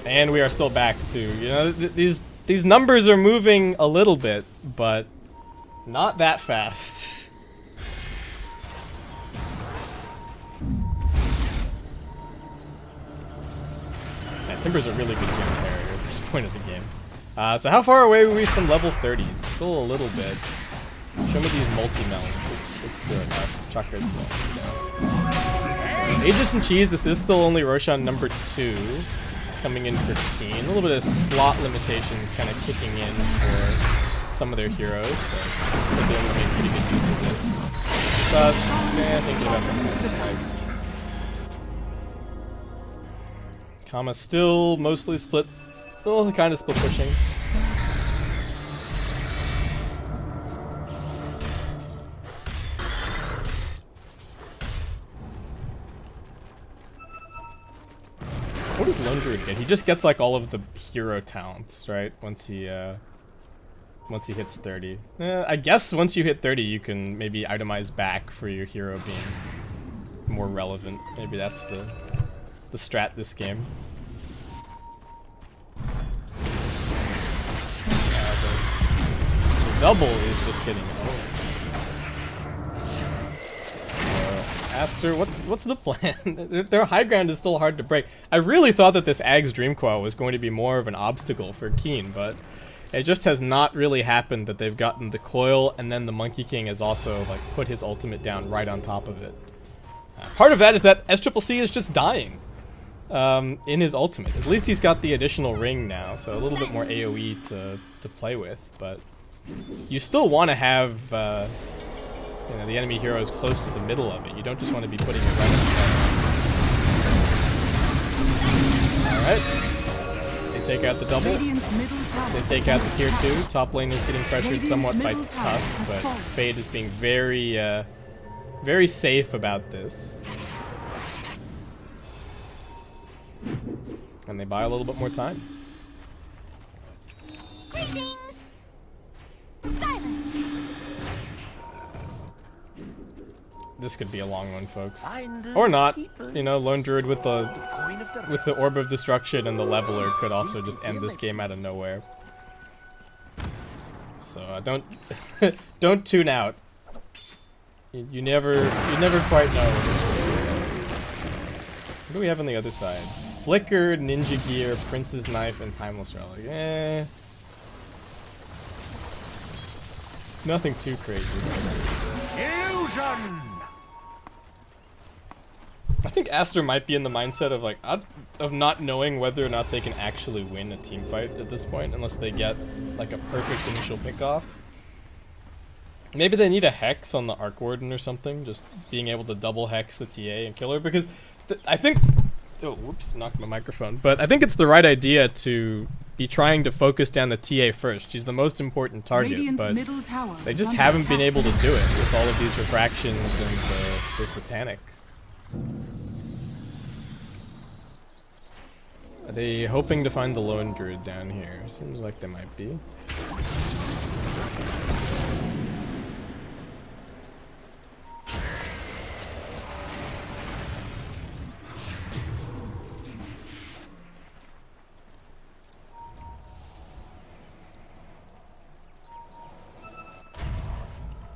And we are still back to, you know, these numbers are moving a little bit, but not that fast. Yeah, Timber's a really good game carrier at this point of the game. So how far away are we from level 30? Still a little bit. Show me these multi-melons. It's still enough. Chakra's still, you know. Aegis and Cheese, this is still only Roshan number 2. Coming in for Teen. A little bit of slot limitations kind of kicking in for some of their heroes, but still be able to make pretty good use of this. Thus, thinking about something. Kama still mostly split, well, kind of split pushing. What does Lone Druid get? He just gets like all of the hero talents, right? Once he hits 30. I guess once you hit 30, you can maybe itemize back for your hero being more relevant. Maybe that's the strat this game. The double is just getting owned. Aster, what's the plan? Their high ground is still hard to break. I really thought that this Ag's Dream Coil was going to be more of an obstacle for Keen, but it just has not really happened that they've gotten the coil, and then the Monkey King has also like put his ultimate down right on top of it. Part of that is that SCCC is just dying in his ultimate. At least he's got the additional ring now, so a little bit more AoE to play with, but you still want to have you know, the enemy hero is close to the middle of it. You don't just want to be putting it right on the Alright. They take out the double. They take out the tier 2. Top lane is getting pressured somewhat by Tusk, but Fade is being very, very safe about this. And they buy a little bit more time. Greetings. Silence. This could be a long one, folks. Or not. You know, Lone Druid with the Orb of Destruction and the Leveler could also just end this game out of nowhere. So don't don't tune out. You never quite know. What do we have on the other side? Flicker, Ninja Gear, Prince's Knife, and Timeless Relic. Nothing too crazy. Illusion! I think Aster might be in the mindset of like of not knowing whether or not they can actually win a team fight at this point unless they get like a perfect initial pickoff. Maybe they need a hex on the Arc Warden or something, just being able to double hex the TA and kill her, because I think oh whoops, knocked my microphone. But I think it's the right idea to be trying to focus down the TA first. She's the most important target, but they just haven't been able to do it with all of these refractions and the satanic. Are they hoping to find the Lone Druid down here? Seems like they might be.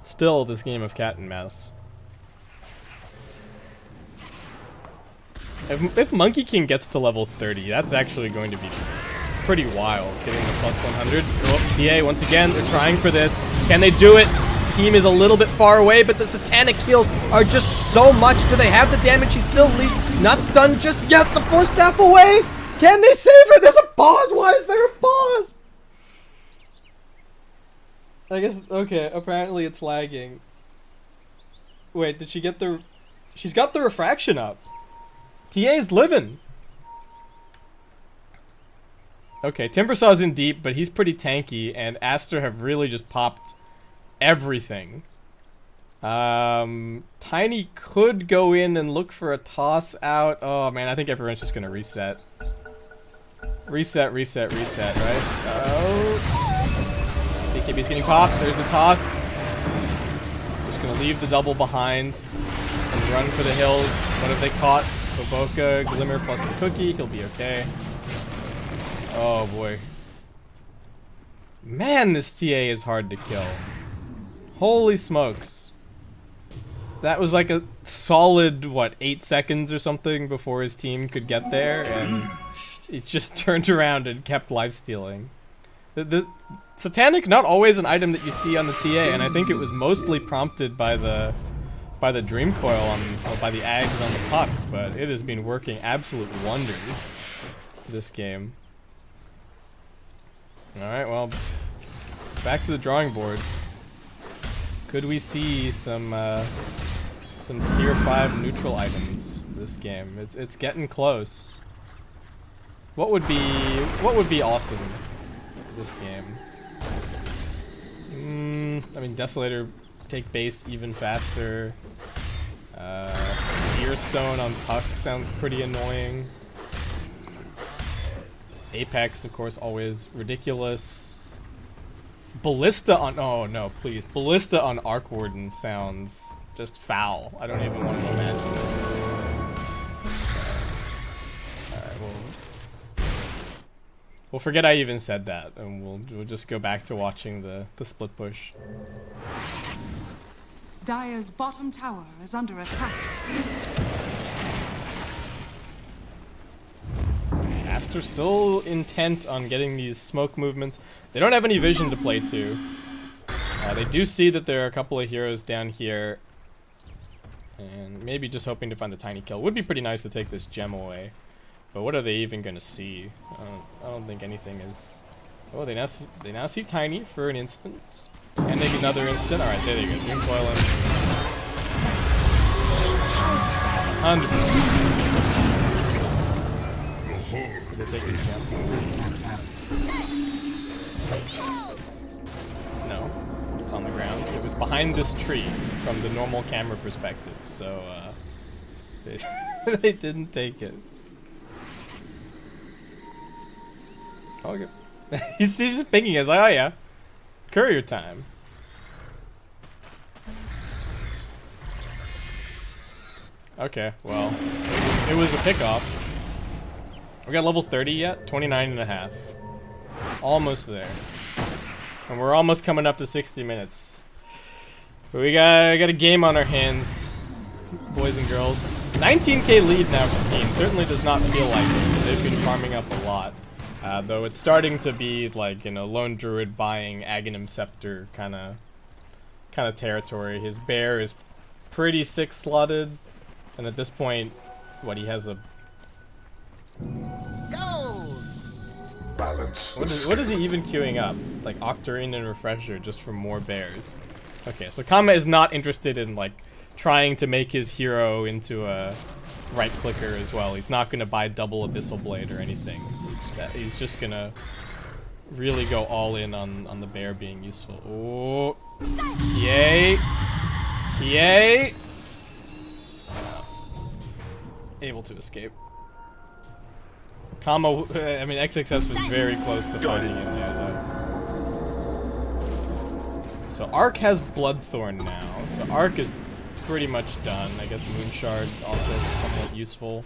Still this game of cat and mouse. If Monkey King gets to level 30, that's actually going to be pretty wild, getting the plus 100. Oh, TA, once again, they're trying for this. Can they do it? Team is a little bit far away, but the satanic heals are just so much. Do they have the damage? He's still not stunned just yet. The Force Staff away. Can they save her? There's a pause. Why is there a pause? I guess, okay, apparently it's lagging. Wait, did she get the... She's got the refraction up. TA's living. Okay, Timbersaw's in deep, but he's pretty tanky, and Aster have really just popped everything. Tiny could go in and look for a toss out. Oh man, I think everyone's just gonna reset. Reset, right? Oh. BKB's getting popped. There's the toss. Just gonna leave the double behind and run for the hills. What have they caught? Boboka, Glimmer plus the cookie. He'll be okay. Oh boy. Man, this TA is hard to kill. Holy smokes. That was like a solid, what, 8 seconds or something before his team could get there, and it just turned around and kept lifestealing. The Satanic, not always an item that you see on the TA, and I think it was mostly prompted by the Dream Coil or by the Ags on the puck, but it has been working absolute wonders this game. Alright, well, back to the drawing board. Could we see some tier 5 neutral items this game? It's getting close. What would be awesome this game? I mean, Desolator take base even faster. Seer Stone on puck sounds pretty annoying. Apex, of course, always ridiculous. Ballista on... Oh, no, please. Ballista on Arc Warden sounds just foul. I don't even want to imagine it. Alright, we'll forget I even said that, and we'll just go back to watching the split push. Dire's bottom tower is under attack. Aster still intent on getting these smoke movements. They don't have any vision to play to. They do see that there are a couple of heroes down here. And maybe just hoping to find a tiny kill. Would be pretty nice to take this gem away. But what are they even going to see? I don't think anything is... Oh, they now see Tiny for an instant. And maybe another instant. Alright, there you go. Doom coil him. 100%. Did they take the gem? No. It's on the ground. It was behind this tree from the normal camera perspective, so they didn't take it. Okay. He's just pinging us like, oh yeah. Courier time. Okay, well. It was a pickoff. We got level 30 yet? 29.5. Almost there. And we're almost coming up to 60 minutes. But we got a game on our hands, boys and girls. 19k lead now for the team. Certainly does not feel like it. They've been farming up a lot. Though it's starting to be like, you know, Lone Druid buying Aghanim Scepter kind of territory. His bear is pretty 6-slotted. And at this point, what, he has a... Balance. What is he even queuing up? Like Octarine and Refresher just for more bears. Okay, so Kama is not interested in like trying to make his hero into a right clicker as well. He's not gonna buy double Abyssal Blade or anything. He's just gonna really go all in on the bear being useful. Oh, TA. Able to escape. Kama, I mean, XXS was very close to finding him there, though. So Arc has Bloodthorn now, so Arc is pretty much done. I guess Moonshard also somewhat useful.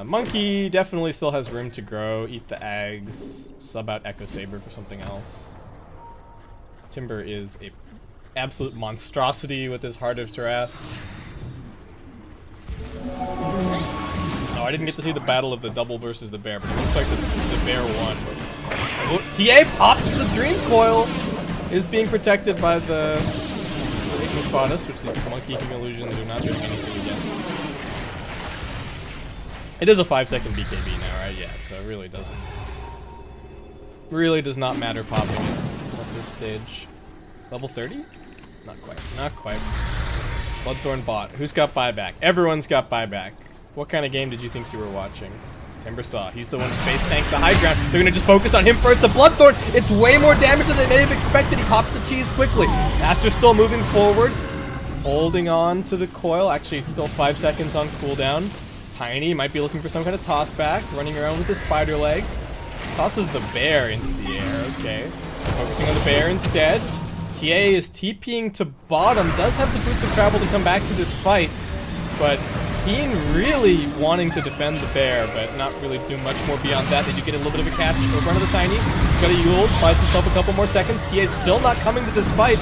Monkey definitely still has room to grow. Eat the Ags, sub out Echo Saber for something else. Timber is a absolute monstrosity with his Heart of Tarrasque. Oh, I didn't get to see the battle of the double versus the bear, but it looks like the bear won. Oh, TA popped the Dream Coil! Is being protected by the Ignis Fautus, which the Monkey King Illusions are not doing anything against. It is a 5-second BKB now, right? Yeah, so it really doesn't... Really does not matter popping it at this stage. Level 30? Not quite. Not quite. Bloodthorn bot. Who's got buyback? Everyone's got buyback. What kind of game did you think you were watching? Timbersaw, he's the one who face tanked the high ground. They're gonna just focus on him first. The Bloodthorn, it's way more damage than they may have expected. He pops the cheese quickly. Aster still moving forward, holding on to the coil. Actually, it's still 5 seconds on cooldown. Tiny might be looking for some kind of toss back, running around with his spider legs. Tosses the bear into the air, okay. Focusing on the bear instead. TA is TPing to bottom, does have the boots of travel to come back to this fight, but Keen really wanting to defend the bear, but not really do much more beyond that. They do get a little bit of a catch over onto the Tiny. He's got a Yule, buys himself a couple more seconds. TA still not coming to this fight.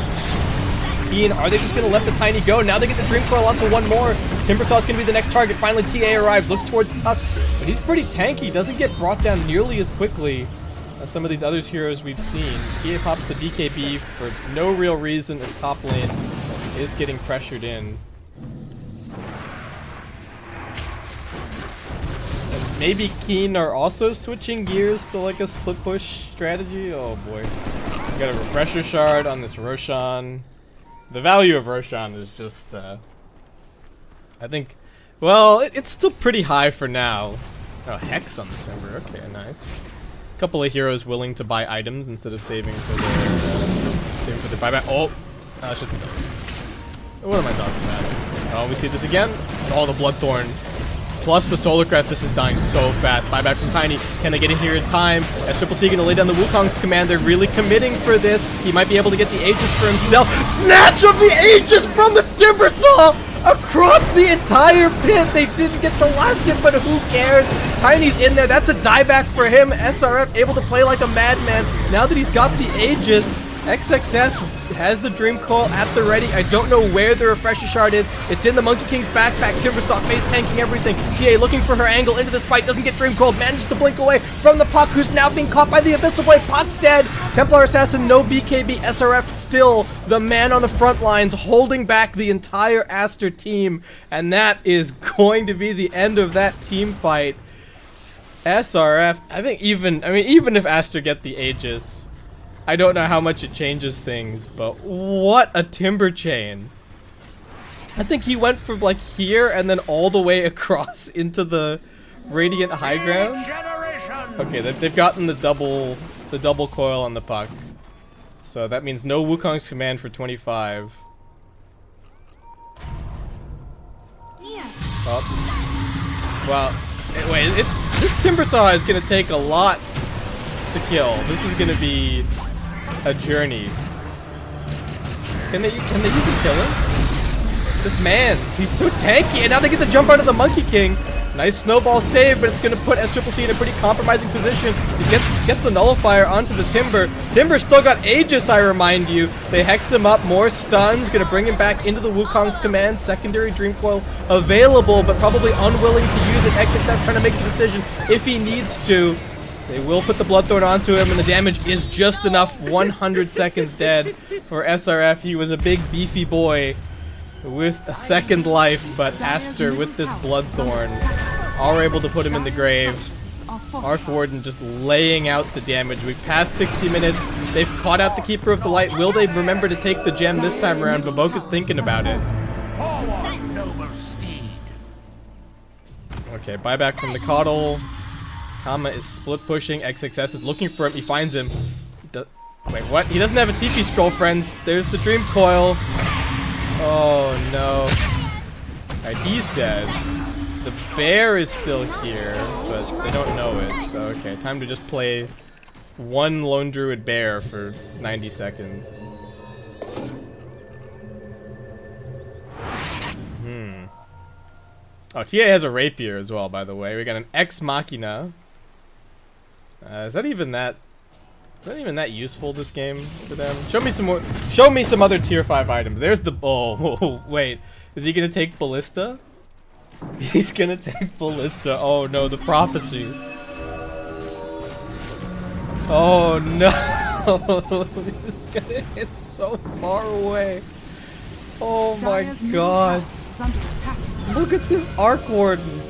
Keen, are they just going to let the Tiny go? Now they get the Dream Coil onto one more. Timbersaw's going to be the next target. Finally, TA arrives, looks towards the Tusk, but he's pretty tanky. Doesn't get brought down nearly as quickly as some of these other heroes we've seen. TA pops the BKB for no real reason as top lane is getting pressured in. And maybe Keen are also switching gears to like a split push strategy. Oh boy. We got a refresher shard on this Roshan. The value of Roshan is just, I think, well, it's still pretty high for now. Oh, Hex on the Timber. Okay, nice. Couple of heroes willing to buy items instead of saving for their buyback. Oh, what am I talking about? Oh, we see this again. Oh, the Bloodthorn. Plus the Solar Crest. This is dying so fast. Buyback from Tiny. Can they get in here in time? SCC gonna lay down the Wukong's command. They're really committing for this. He might be able to get the Aegis for himself. Snatch of the Aegis from the Timbersaw! Across the entire pit! They didn't get the last hit, but who cares? Tiny's in there. That's a dieback for him. SRF able to play like a madman. Now that he's got the Aegis, XXS has the Dream Coil at the ready. I don't know where the Refresher Shard is. It's in the Monkey King's backpack. Timbersaw face tanking everything. TA looking for her angle into this fight. Doesn't get Dream Coil. Manages to blink away from the Puck, who's now being caught by the Abyssal Blade. Puck dead. Templar Assassin, no BKB. SRF still the man on the front lines, holding back the entire Aster team. And that is going to be the end of that team fight. SRF, I think even if Aster get the Aegis, I don't know how much it changes things, but what a Timber chain. I think he went from like here and then all the way across into the Radiant high ground. Okay, they've gotten the double coil on the Puck. So that means no Wukong's command for 25. Oh. Well, wait, this Timbersaw is gonna take a lot to kill. This is gonna be a journey. Can they even kill him? This man, he's so tanky, and now they get to jump out of the Monkey King. Nice snowball save, but it's gonna put SCC in a pretty compromising position. He gets the nullifier onto the Timber. Timber still got Aegis, I remind you. They hex him up, more stuns, gonna bring him back into the Wukong's command. Secondary Dream Coil available, but probably unwilling to use it. XXF trying to make the decision if he needs to. They will put the Bloodthorn onto him, and the damage is just enough. 100 seconds dead for SRF. He was a big, beefy boy with a second life, but Aster, with this Bloodthorn, are able to put him in the grave. Arc Warden just laying out the damage. We've passed 60 minutes. They've caught out the Keeper of the Light. Will they remember to take the gem this time around? Baboka's thinking about it. Okay, buyback from the Coddle. Kama is split pushing. XXS is looking for him. He finds him. Wait, what? He doesn't have a TP scroll, friends. There's the Dream Coil. Oh no. Alright, he's dead. The bear is still here, but they don't know it. So, okay, time to just play one Lone Druid bear for 90 seconds. Oh, TA has a rapier as well, by the way. We got an Ex Machina. Is that even that useful, this game, for them? Show me some more. Show me some other tier 5 items. There's the. Oh, wait. Is he gonna take Ballista? He's gonna take Ballista. Oh no, the prophecy. Oh no. This guy hit so far away. Oh my god. Look at this Arc Warden.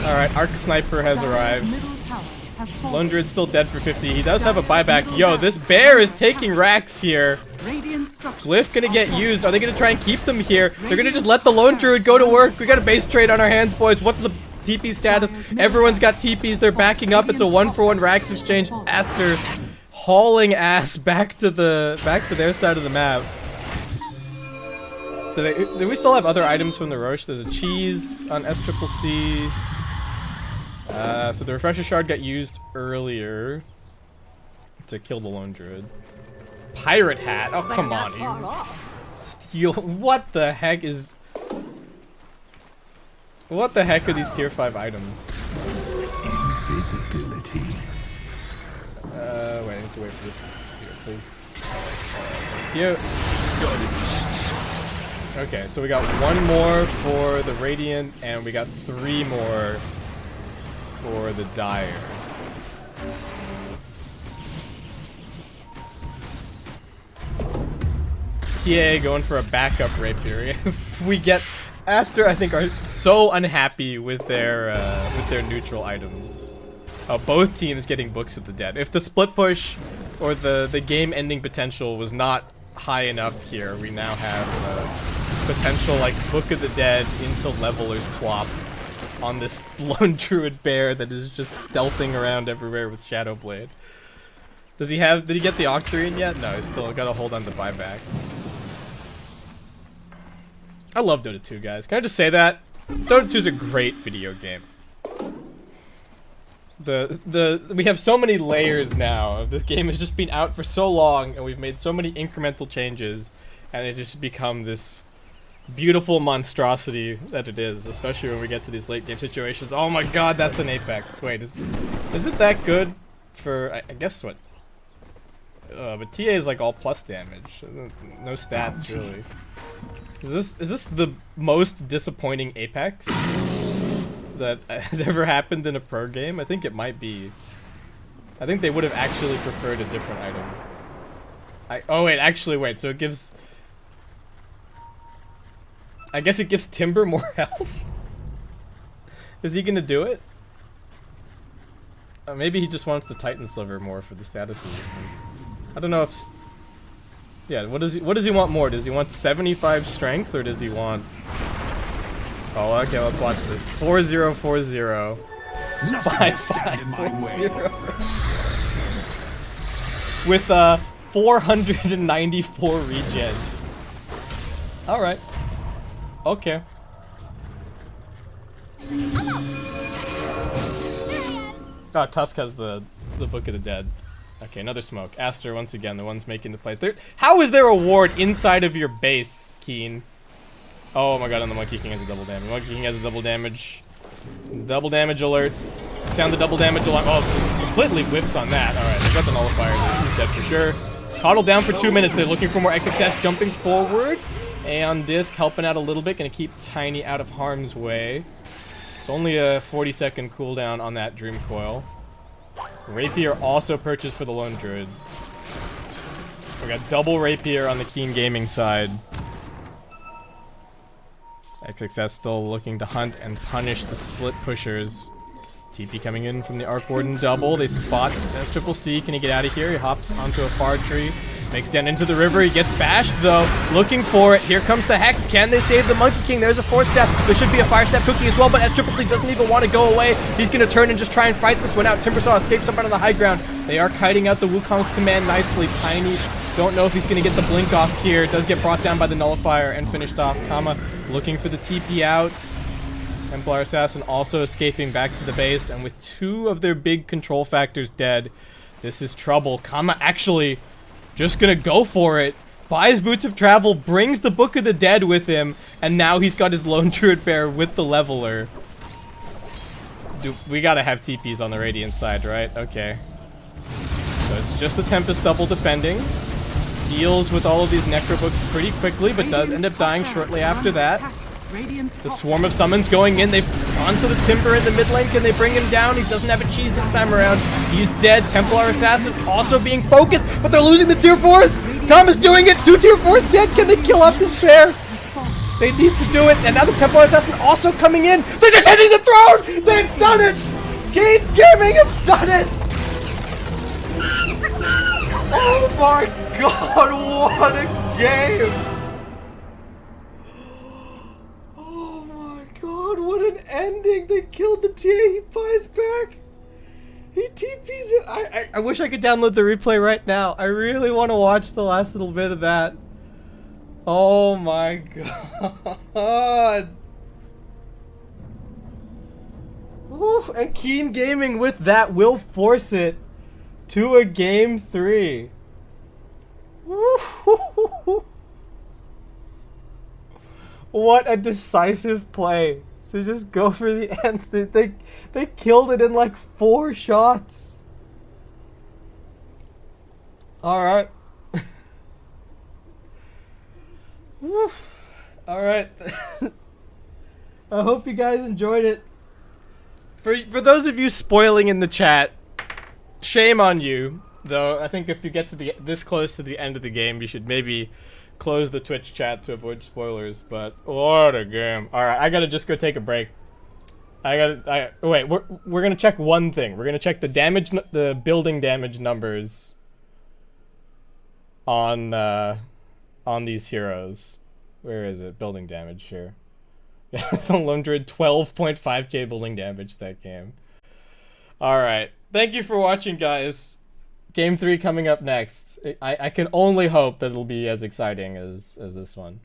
Alright, Arc Sniper has arrived. Lone Druid's still dead for 50. He does have a buyback. Yo, this bear is taking racks here. Glyph gonna get used. Are they gonna try and keep them here? They're gonna just let the Lone Druid go to work. We got a base trade on our hands, boys. What's the TP status. Everyone's got TPs. They're backing up. It's a 1-for-1 Rax exchange. Aster hauling ass back to their side of the map. Do we still have other items from the Roche? There's a cheese on SCCC. So the refresher shard got used earlier to kill the lone druid. Pirate hat. Oh, come on. Steel. What the heck is... What the heck are these tier 5 items? Invisibility. Wait, I need to wait for this to disappear, please. Here. Okay, so we got 1 more for the Radiant, and we got 3 more for the Dire. TA going for a backup rapier. We get Aster, I think, are so unhappy with their neutral items. Both teams getting Books of the Dead. If the split push or the game-ending potential was not high enough here, we now have potential like Book of the Dead into leveler swap on this lone druid bear that is just stealthing around everywhere with Shadowblade. Did he get the Octarine yet? No, he's still got to hold on to buyback. I love Dota 2, guys. Can I just say that? Dota 2 is a great video game. We have so many layers now. This game has just been out for so long, and we've made so many incremental changes, and it just become this beautiful monstrosity that it is, especially when we get to these late game situations. Oh my god, that's an Apex. Wait, is it that good for, I guess what? But TA is like all plus damage. No stats, really. Is this the most disappointing Apex that has ever happened in a pro game? I think it might be. I think they would have actually preferred a different item. Oh wait, actually wait, so it gives... I guess it gives Timber more health? Is he gonna do it? Maybe he just wants the Titan Sliver more for the status resistance. I don't know if... Yeah, what does he want more? Does he want 75 strength, or does he want... Oh, okay, let's watch this. 4040. 5540. With 494 regen. Alright. Okay. Oh, Tusk has the Book of the Dead. Okay, another smoke. Aster, once again, the ones making the plays. How is there a ward inside of your base, Keen? Oh my god, and the Monkey King has a double damage. Monkey King has a double damage. Double damage alert. Sound the double damage alarm. Oh, completely whiffs on that. Alright, they got the nullifier. He's dead for sure. Coddled down for 2 minutes. They're looking for more XXS. Jumping forward. Aeon Disc helping out a little bit. Gonna keep Tiny out of harm's way. It's only a 40-second cooldown on that Dream Coil. Rapier also purchased for the Lone Druid. We got double Rapier on the Keen Gaming side. XXS still looking to hunt and punish the split pushers. TP coming in from the Arc Warden double. They spot SCCC. Can he get out of here? He hops onto a far tree. Makes down into the river. He gets bashed though. Looking for it. Here comes the Hex. Can they save the Monkey King? There's a 4-step. There should be a 5-step cookie as well, but SCCC doesn't even want to go away. He's going to turn and just try and fight this one out. Timbersaw escapes up onto the high ground. They are kiting out the Wukong's command nicely. Tiny, don't know if he's going to get the blink off here. Does get brought down by the nullifier and finished off. Kama looking for the TP out. Templar Assassin also escaping back to the base, and with 2 of their big control factors dead, this is trouble. Kama actually just gonna go for it. Buys Boots of Travel, brings the Book of the Dead with him, and now he's got his Lone Druid Bear with the leveler. We gotta have TPs on the Radiant side, right? Okay. So it's just the Tempest double defending. Deals with all of these Necro Books pretty quickly, but does end up dying shortly after that. The swarm of summons going in. They've onto the Timber in the mid lane. Can they bring him down? He doesn't have a cheese this time around. He's dead. Templar Assassin also being focused, but they're losing the tier 4s. Kama's doing it. 2 tier 4s dead. Can they kill off this bear? They need to do it. And now the Templar Assassin also coming in. They're just hitting the throne. They've done it. Keen Gaming have done it. Oh my god, what a game. What an end ending. They killed the tier. He buys back. He TPs it. I wish I could download the replay right now. I really want to watch the last little bit of that. Oh my god. Oof, and Keen Gaming with that will force it to a game 3. What a decisive play to just go for the end. They killed it in like 4 shots. Alright. Alright. I hope you guys enjoyed it. For those of you spoiling in the chat, shame on you. Though I think if you get to this close to the end of the game, you should maybe close the Twitch chat to avoid spoilers. But what a game! All right, I gotta just go take a break. Wait. We're gonna check one thing. We're gonna check the damage, the building damage numbers on these heroes. Where is it? Building damage, sure. The Lone Druid 12.5k building damage that game. Alright. Thank you for watching, guys. Game 3 coming up next. I can only hope that it'll be as exciting as this one.